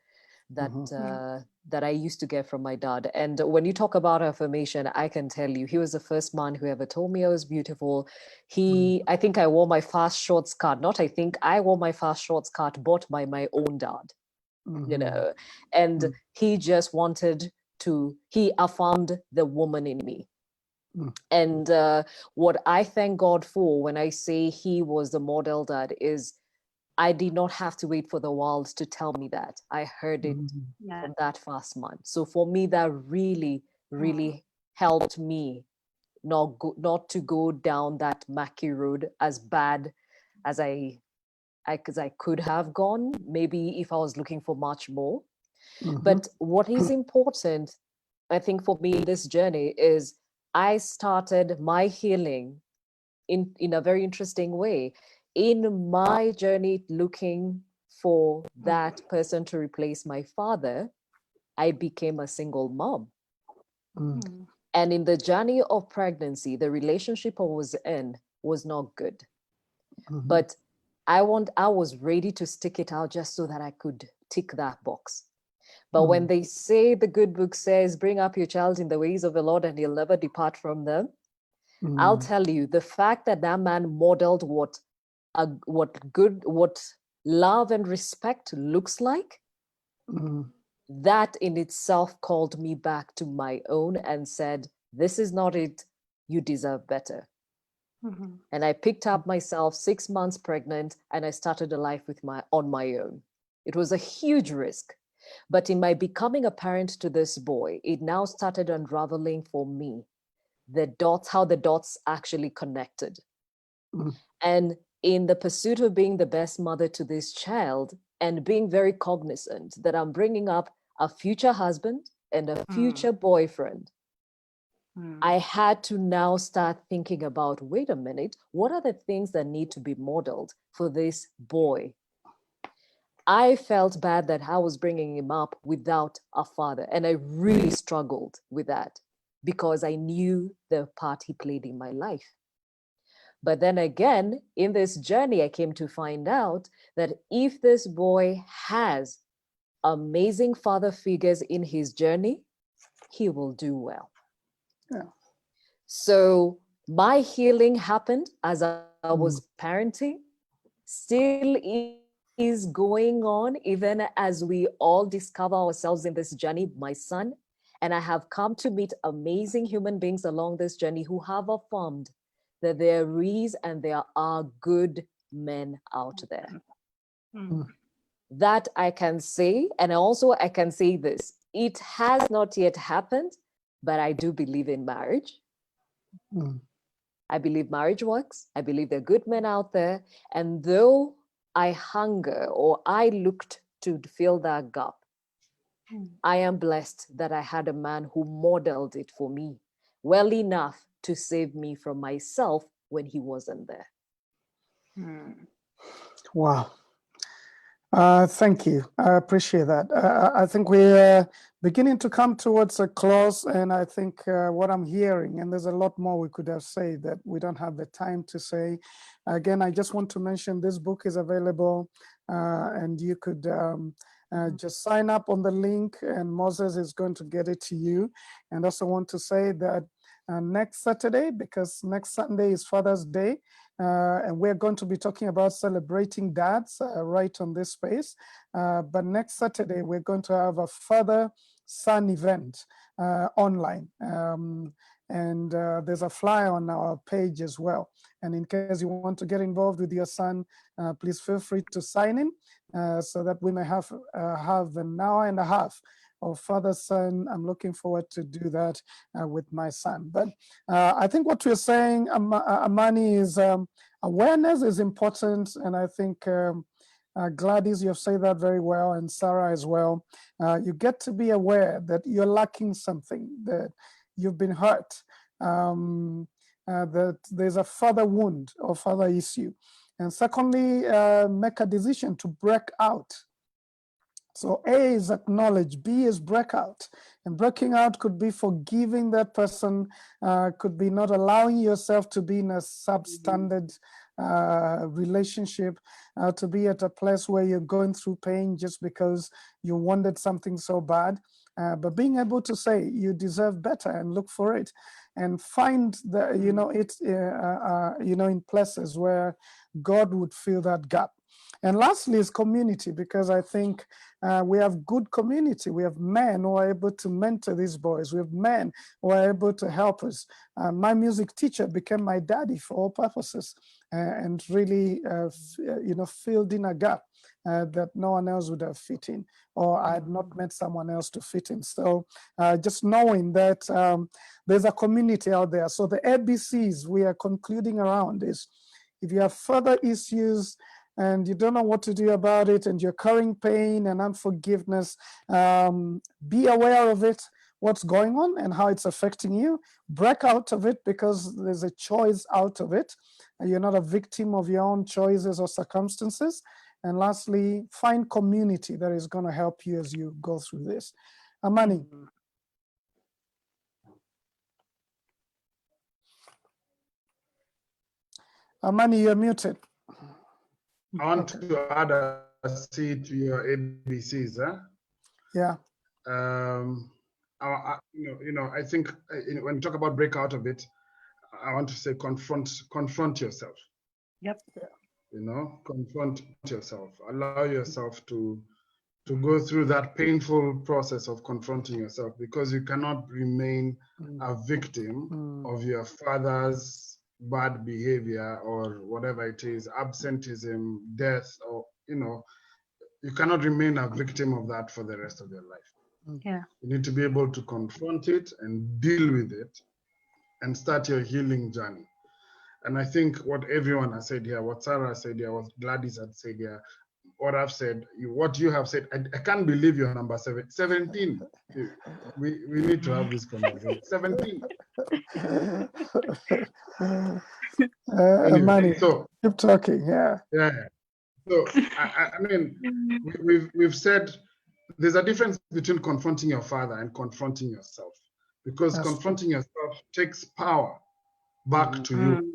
that that I used to get from my dad. And when you talk about affirmation, I can tell you, he was the first man who ever told me I was beautiful. I think I wore my fast short skirt. I wore my fast short skirt bought by my own dad, you know, and he just wanted to, he affirmed the woman in me. And what I thank God for when I say he was the model dad is I did not have to wait for the world to tell me that. I heard it from that first man. So for me, that really, really helped me not to go down that murky road as bad as I could have gone, maybe if I was looking for much more. But what is important, I think, for me in this journey is I started my healing in a very interesting way. In my journey looking for that person to replace my father, I became a single mom. And in the journey of pregnancy, the relationship I was in was not good. But I was ready to stick it out just so that I could tick that box. But when they say, the good book says, bring up your child in the ways of the Lord and he'll never depart from them, I'll tell you, the fact that that man modeled what love and respect looks like, that in itself called me back to my own and said, this is not it, you deserve better. And I picked up myself 6 months pregnant and I started a life on my own. It was a huge risk. But in my becoming a parent to this boy, it now started unraveling for me how the dots actually connected. And in the pursuit of being the best mother to this child and being very cognizant that I'm bringing up a future husband and a future boyfriend, I had to now start thinking about, wait a minute, what are the things that need to be modeled for this boy? I felt bad that I was bringing him up without a father. And I really struggled with that because I knew the part he played in my life. But then again, in this journey, I came to find out that if this boy has amazing father figures in his journey, he will do well. So my healing happened as I was parenting, still is going on, even as we all discover ourselves in this journey, my son. And I have come to meet amazing human beings along this journey who have affirmed that there is and there are good men out there. That I can say, and also I can say this, it has not yet happened, but I do believe in marriage. I believe marriage works. I believe there are good men out there. And though I hunger or I looked to fill that gap, I am blessed that I had a man who modeled it for me well enough to save me from myself when he wasn't there. Wow. Thank you. I appreciate that. I think we're beginning to come towards a close, and I think what I'm hearing, and there's a lot more we could have said that we don't have the time to say. Again, I just want to mention this book is available, and you could just sign up on the link, and Moses is going to get it to you. And also want to say that next Saturday, because next Sunday is Father's Day, and we're going to be talking about celebrating dads right on this space. But next Saturday, we're going to have a father-son event online. And there's a flyer on our page as well. And in case you want to get involved with your son, please feel free to sign in so that we may have an hour and a half of father-son. I'm looking forward to do that with my son. But I think what we're saying, Amani, is awareness is important. And I think Gladys, you've said that very well, and Sarah as well. You get to be aware that you're lacking something, that you've been hurt, that there's a further wound or further issue. And secondly, make a decision to break out. So A is acknowledge, B is break out. And breaking out could be forgiving that person, could be not allowing yourself to be in a substandard relationship, to be at a place where you're going through pain just because you wanted something so bad. But being able to say you deserve better and look for it, and find the, in places where God would fill that gap. And lastly is community, because I think we have good community. We have men who are able to mentor these boys. We have men who are able to help us. My music teacher became my daddy for all purposes, and really, filled in a gap that no one else would have fit in, or I had not met someone else to fit in. So just knowing that there's a community out there. So the ABCs we are concluding around is, if you have further issues and you don't know what to do about it, and you're carrying pain and unforgiveness, be aware of it, what's going on and how it's affecting you. Break out of it, because there's a choice out of it. You're not a victim of your own choices or circumstances. And lastly, find community that is going to help you as you go through this. Amani. Amani, you're muted. I want to add a C to your ABCs. Yeah. I think when you talk about break out of it, I want to say confront yourself. Yep. Confront yourself. Allow yourself to go through that painful process of confronting yourself, because you cannot remain a victim of your father's bad behavior or whatever it is, absenteeism, death, or you cannot remain a victim of that for the rest of your life. Yeah. You need to be able to confront it and deal with it and start your healing journey. And I think what everyone has said here, what Sarah said here, what Gladys had said here, what I've said, what you have said, I can't believe you're number 17. We need to have this conversation. 17. Amani, so keep talking. Yeah. So I mean, we've said there's a difference between confronting your father and confronting yourself, because That's confronting yourself takes power back to you.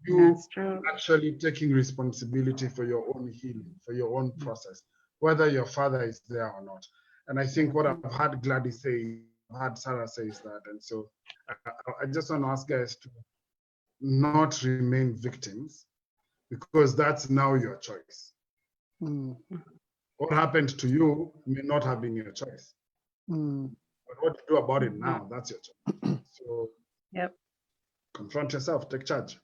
That's true. Actually taking responsibility for your own healing, for your own process, whether your father is there or not. And I think what I've had Gladys say, I've had Sarah say is that, and so I just want to ask guys to not remain victims, because that's now your choice. What happened to you may not have been your choice. But what you do about it now, that's your choice. So confront yourself, take charge.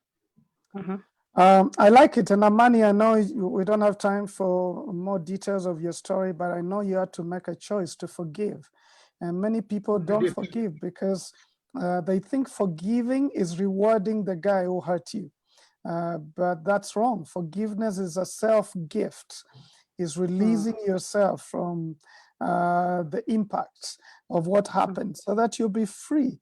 I like it. And Amani, I know we don't have time for more details of your story, but I know you had to make a choice to forgive. And many people don't forgive because they think forgiving is rewarding the guy who hurt you. But that's wrong. Forgiveness is a self-gift, is releasing yourself from the impact of what happened so that you'll be free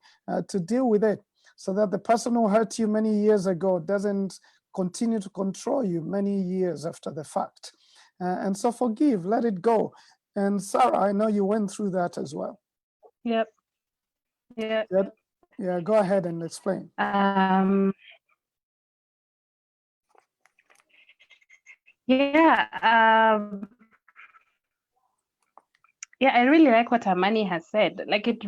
to deal with it, so that the person who hurt you many years ago doesn't continue to control you many years after the fact. And so forgive, let it go. And Sarah, I know you went through that as well. Yep. Yeah, go ahead and explain. I really like what Amani has said. Like, it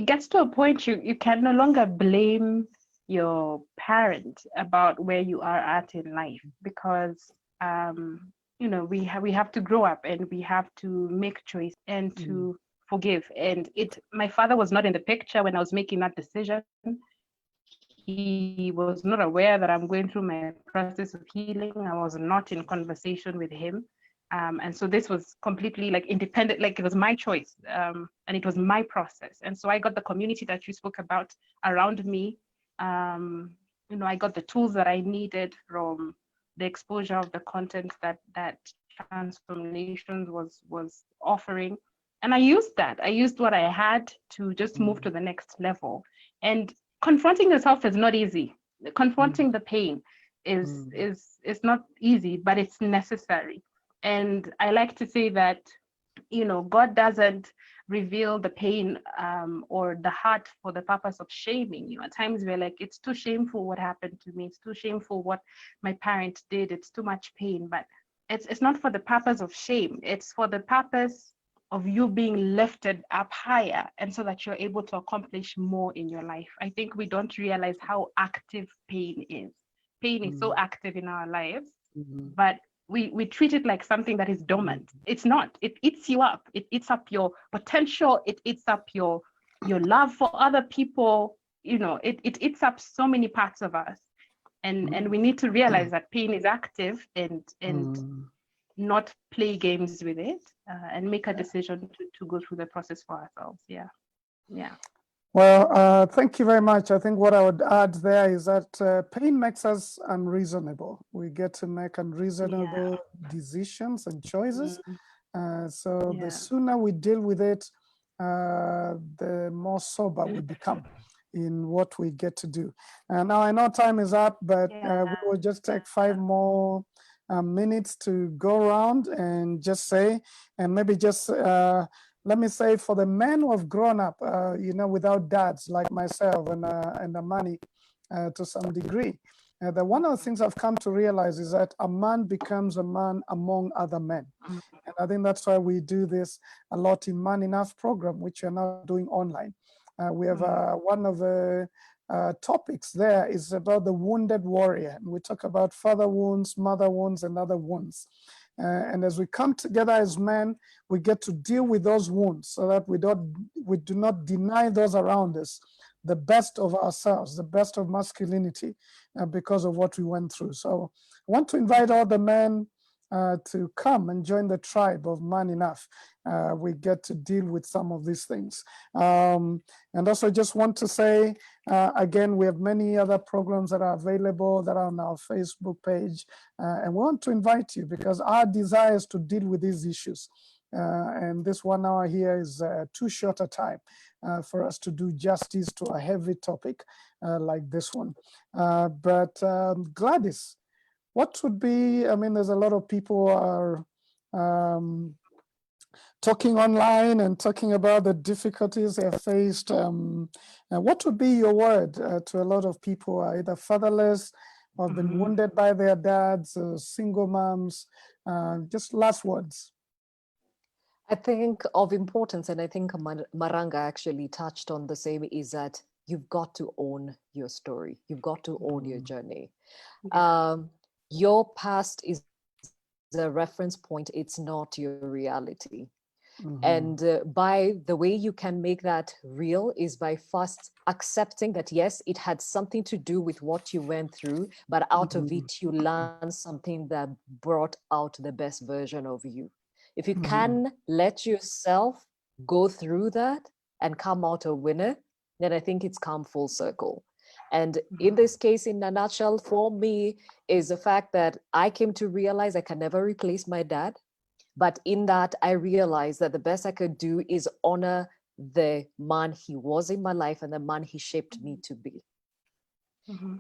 gets to a point you can no longer blame your parent about where you are at in life, because we have to grow up and we have to make choice and to forgive. And my father was not in the picture when I was making that decision. He was not aware that I'm going through my process of healing. I was not in conversation with him. And so this was completely like independent, like it was my choice, and it was my process. And so I got the community that you spoke about around me. You know, I got the tools that I needed from the exposure of the content that Transformations was offering. And I used that. I used what I had to just move to the next level. And confronting yourself is not easy. Confronting the pain is not easy, but it's necessary. And I like to say that, you know, God doesn't reveal the pain or the heart for the purpose of shaming you. At times we're like, it's too shameful what happened to me. It's too shameful what my parents did. It's too much pain. But it's not for the purpose of shame. It's for the purpose of you being lifted up higher, and so that you're able to accomplish more in your life. I think we don't realize how active pain is. Pain is so active in our lives, but we treat it like something that is dormant. It's not. It eats you up. It eats up your potential. It eats up your love for other people. You know, it eats up so many parts of us, and we need to realize that pain is active and not play games with it, and make a decision to go through the process for ourselves. Yeah. Well, thank you very much. I think what I would add there is that pain makes us unreasonable. We get to make unreasonable decisions and choices. So the sooner we deal with it, the more sober we become in what we get to do. And now I know time is up, but we will just take 5 more minutes to go around and just say, and maybe just let me say, for the men who have grown up, you know, without dads like myself and Amani to some degree, that one of the things I've come to realize is that a man becomes a man among other men. And I think that's why we do this a lot in Man Enough program, which we're now doing online. We have one of the topics there is about the wounded warrior. And we talk about father wounds, mother wounds, and other wounds. And as we come together as men, we get to deal with those wounds so that we do not deny those around us the best of ourselves, the best of masculinity, because of what we went through. So I want to invite all the men to come and join the tribe of Man Enough. We get to deal with some of these things. And also just want to say, again, we have many other programs that are available that are on our Facebook page. And we want to invite you because our desire is to deal with these issues. And this 1 hour here is too short a time for us to do justice to a heavy topic like this one. But Gladys, what would be, I mean, there's a lot of people are talking online and talking about the difficulties they have faced. What would be your word to a lot of people who are either fatherless or have been wounded by their dads, single moms? Just last words. I think of importance, and I think Maranga actually touched on the same, is that you've got to own your story. You've got to own your journey. Your past is a reference point. It's not your reality. And by the way you can make that real is by first accepting that, yes, it had something to do with what you went through, but out of it, you learned something that brought out the best version of you. If you can let yourself go through that and come out a winner, then I think it's come full circle. And in this case, in a nutshell, for me, is the fact that I came to realize I can never replace my dad. But in that, I realized that the best I could do is honor the man he was in my life and the man he shaped me to be.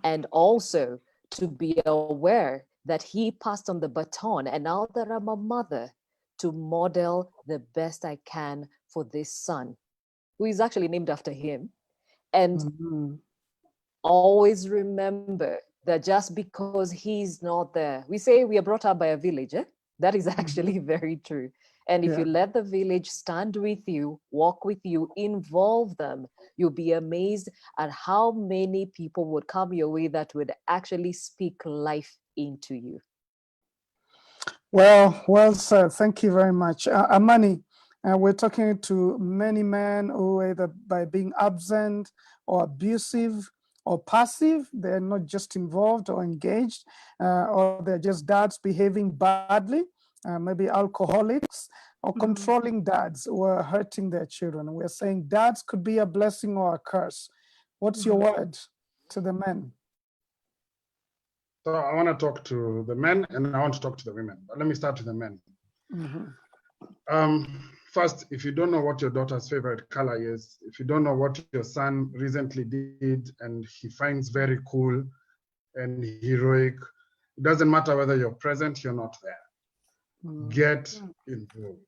And also to be aware that he passed on the baton, and now that I'm a mother, to model the best I can for this son, who is actually named after him. And always remember that just because he's not there, we say we are brought up by a village, That is actually very true. And if you let the village stand with you, walk with you, involve them, you'll be amazed at how many people would come your way that would actually speak life into you. Well said. Thank you very much. Amani, we're talking to many men who either by being absent or abusive or passive. They're not just involved or engaged, or they're just dads behaving badly, maybe alcoholics, or controlling dads who are hurting their children. We're saying dads could be a blessing or a curse. What's your word to the men? So I want to talk to the men and I want to talk to the women. But let me start with the men. First, if you don't know what your daughter's favorite color is, if you don't know what your son recently did and he finds very cool and heroic, it doesn't matter whether you're present, you're not there. Get involved.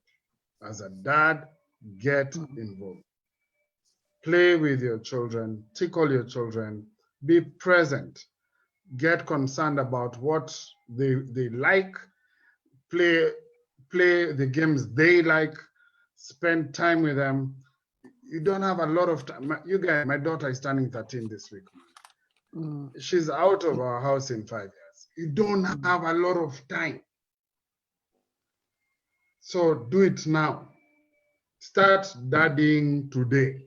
As a dad, get involved. Play with your children, tickle your children, be present. Get concerned about what they like, play the games they like, spend time with them. You don't have a lot of time. You guys, my daughter is turning 13 this week. She's out of our house in 5 years. You don't have a lot of time. So do it now. Start dadding today.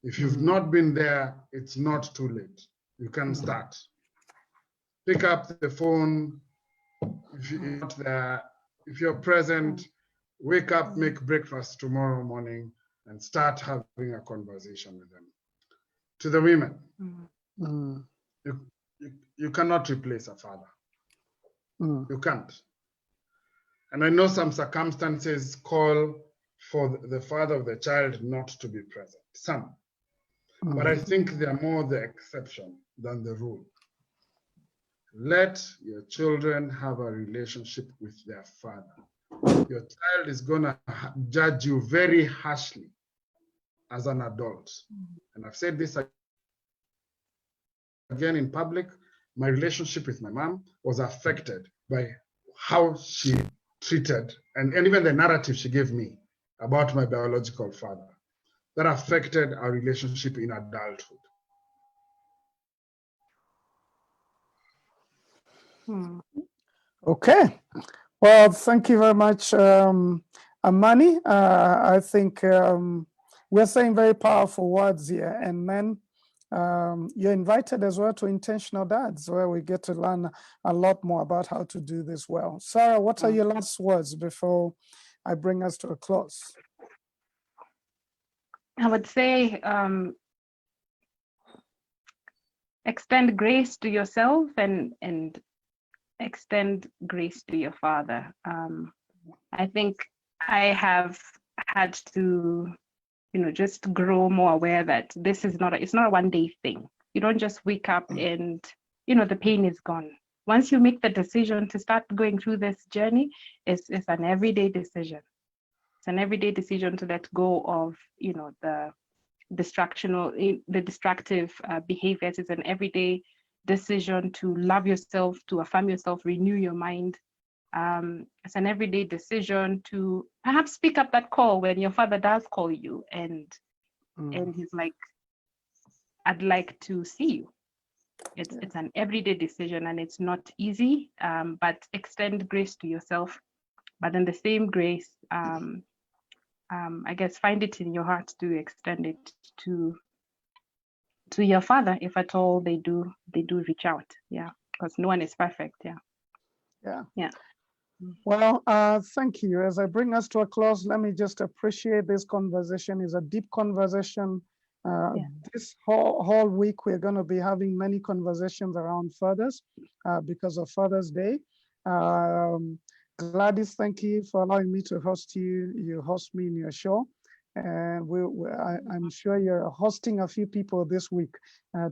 If you've not been there, it's not too late. You can start. Pick up the phone. If you're not there, if you're present, wake up, make breakfast tomorrow morning, and start having a conversation with them. To the women, you cannot replace a father. You can't. And I know some circumstances call for the father of the child not to be present. Some. But I think they're more the exception than the rule. Let your children have a relationship with their father. Your child is going to judge you very harshly as an adult. And I've said this again in public. My relationship with my mom was affected by how she treated and even the narrative she gave me about my biological father. That affected our relationship in adulthood. Okay. Well, thank you very much, Amani. I think we're saying very powerful words here. And men, you're invited as well to Intentional Dads, where we get to learn a lot more about how to do this well. Sarah, what are your last words before I bring us to a close? I would say extend grace to yourself and extend grace to your father. I think I have had to, just grow more aware that this is it's not a one-day thing. You don't just wake up and, the pain is gone. Once you make the decision to start going through this journey, it's an everyday decision. It's an everyday decision to let go of, the destructive behaviors. It's an everyday decision to love yourself, to affirm yourself, renew your mind. It's an everyday decision to perhaps pick up that call when your father does call you and he's like, I'd like to see you. It's an everyday decision and it's not easy, but extend grace to yourself. But in the same grace, I guess find it in your heart to extend it to your father, if at all they do reach out. Yeah, because no one is perfect. Yeah. Well, thank you. As I bring us to a close, let me just appreciate this conversation. It's a deep conversation. This whole week, we're going to be having many conversations around fathers because of Father's Day. Gladys, thank you for allowing me to host you. You host me in your show. And I'm sure you're hosting a few people this week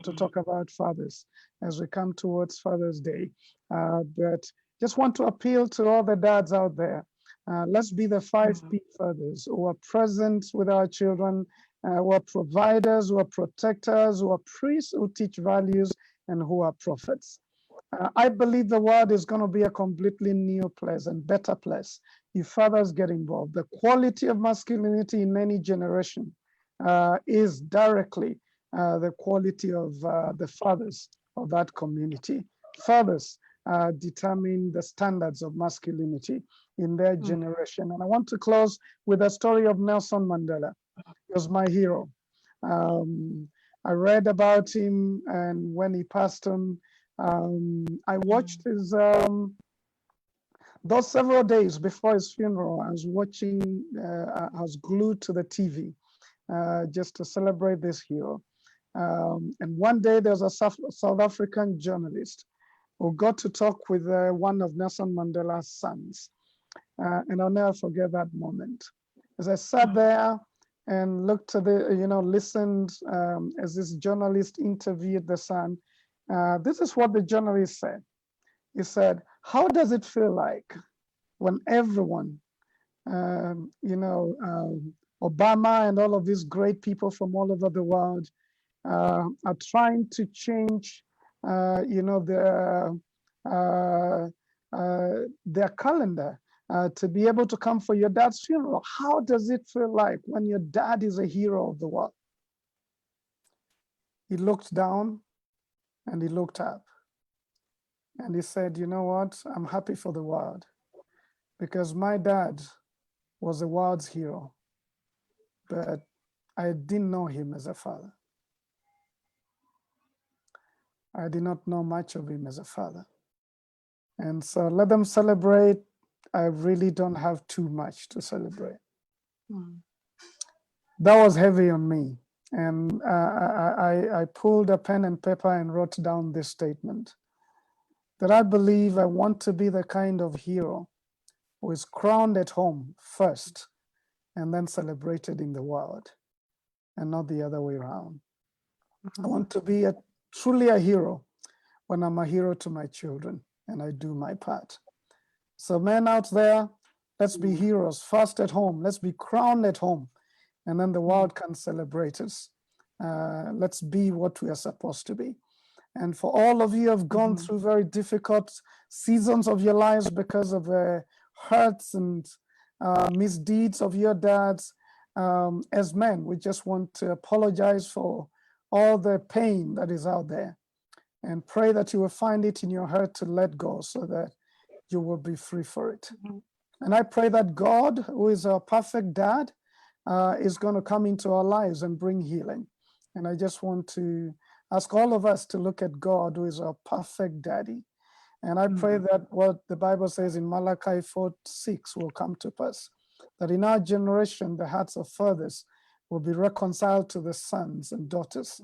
to talk about fathers as we come towards Father's Day. But just want to appeal to all the dads out there. Let's be the 5P fathers who are present with our children, who are providers, who are protectors, who are priests, who teach values, and who are prophets. I believe the world is going to be a completely new place and better place if fathers get involved. The quality of masculinity in any generation is directly the quality of the fathers of that community. Fathers determine the standards of masculinity in their generation. And I want to close with a story of Nelson Mandela. He was my hero. I read about him, and when he passed on, I watched his, those several days before his funeral, I was watching, I was glued to the TV just to celebrate this hero. And one day there was a South African journalist who got to talk with one of Nelson Mandela's sons. And I'll never forget that moment. As I sat there and looked to the, listened as this journalist interviewed the son, this is what the journalist said. He said, how does it feel like when everyone, Obama and all of these great people from all over the world are trying to change, their calendar to be able to come for your dad's funeral? How does it feel like when your dad is a hero of the world? He looked down and he looked up and he said, you know what? I'm happy for the world because my dad was the world's hero, but I didn't know him as a father. I did not know much of him as a father. And so let them celebrate. I really don't have too much to celebrate. That was heavy on me. And I pulled a pen and paper and wrote down this statement, that I believe I want to be the kind of hero who is crowned at home first and then celebrated in the world, and not the other way around. I want to be truly a hero when I'm a hero to my children and I do my part. So men out there, let's be heroes first at home. Let's be crowned at home, and then the world can celebrate us. Let's be what we are supposed to be. And for all of you who have gone through very difficult seasons of your lives because of the hurts and misdeeds of your dads, as men, we just want to apologize for all the pain that is out there and pray that you will find it in your heart to let go so that you will be free for it. And I pray that God, who is our perfect dad, is going to come into our lives and bring healing. And I just want to ask all of us to look at God, who is our perfect daddy. And I pray that what the Bible says in Malachi 4:6 will come to pass, that in our generation, the hearts of fathers will be reconciled to the sons and daughters,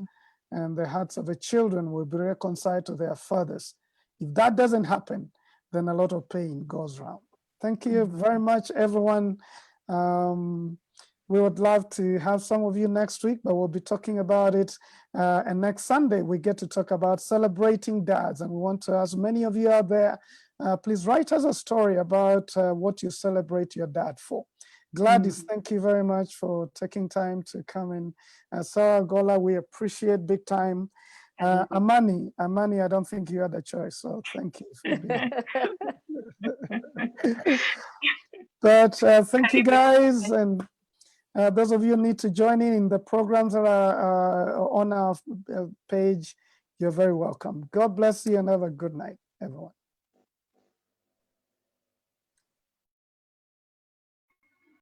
and the hearts of the children will be reconciled to their fathers. If that doesn't happen, then a lot of pain goes around. Thank you very much, everyone. We would love to have some of you next week, but we'll be talking about it. And next Sunday, we get to talk about celebrating dads. And we want to ask many of you out there, please write us a story about what you celebrate your dad for. Gladys, thank you very much for taking time to come in. Sarah Gola, we appreciate big time. Amani, I don't think you had a choice, so thank you for being here. But thank you guys, and those of you who need to join in the programs that are on our page, you're very welcome. God bless you and have a good night, everyone.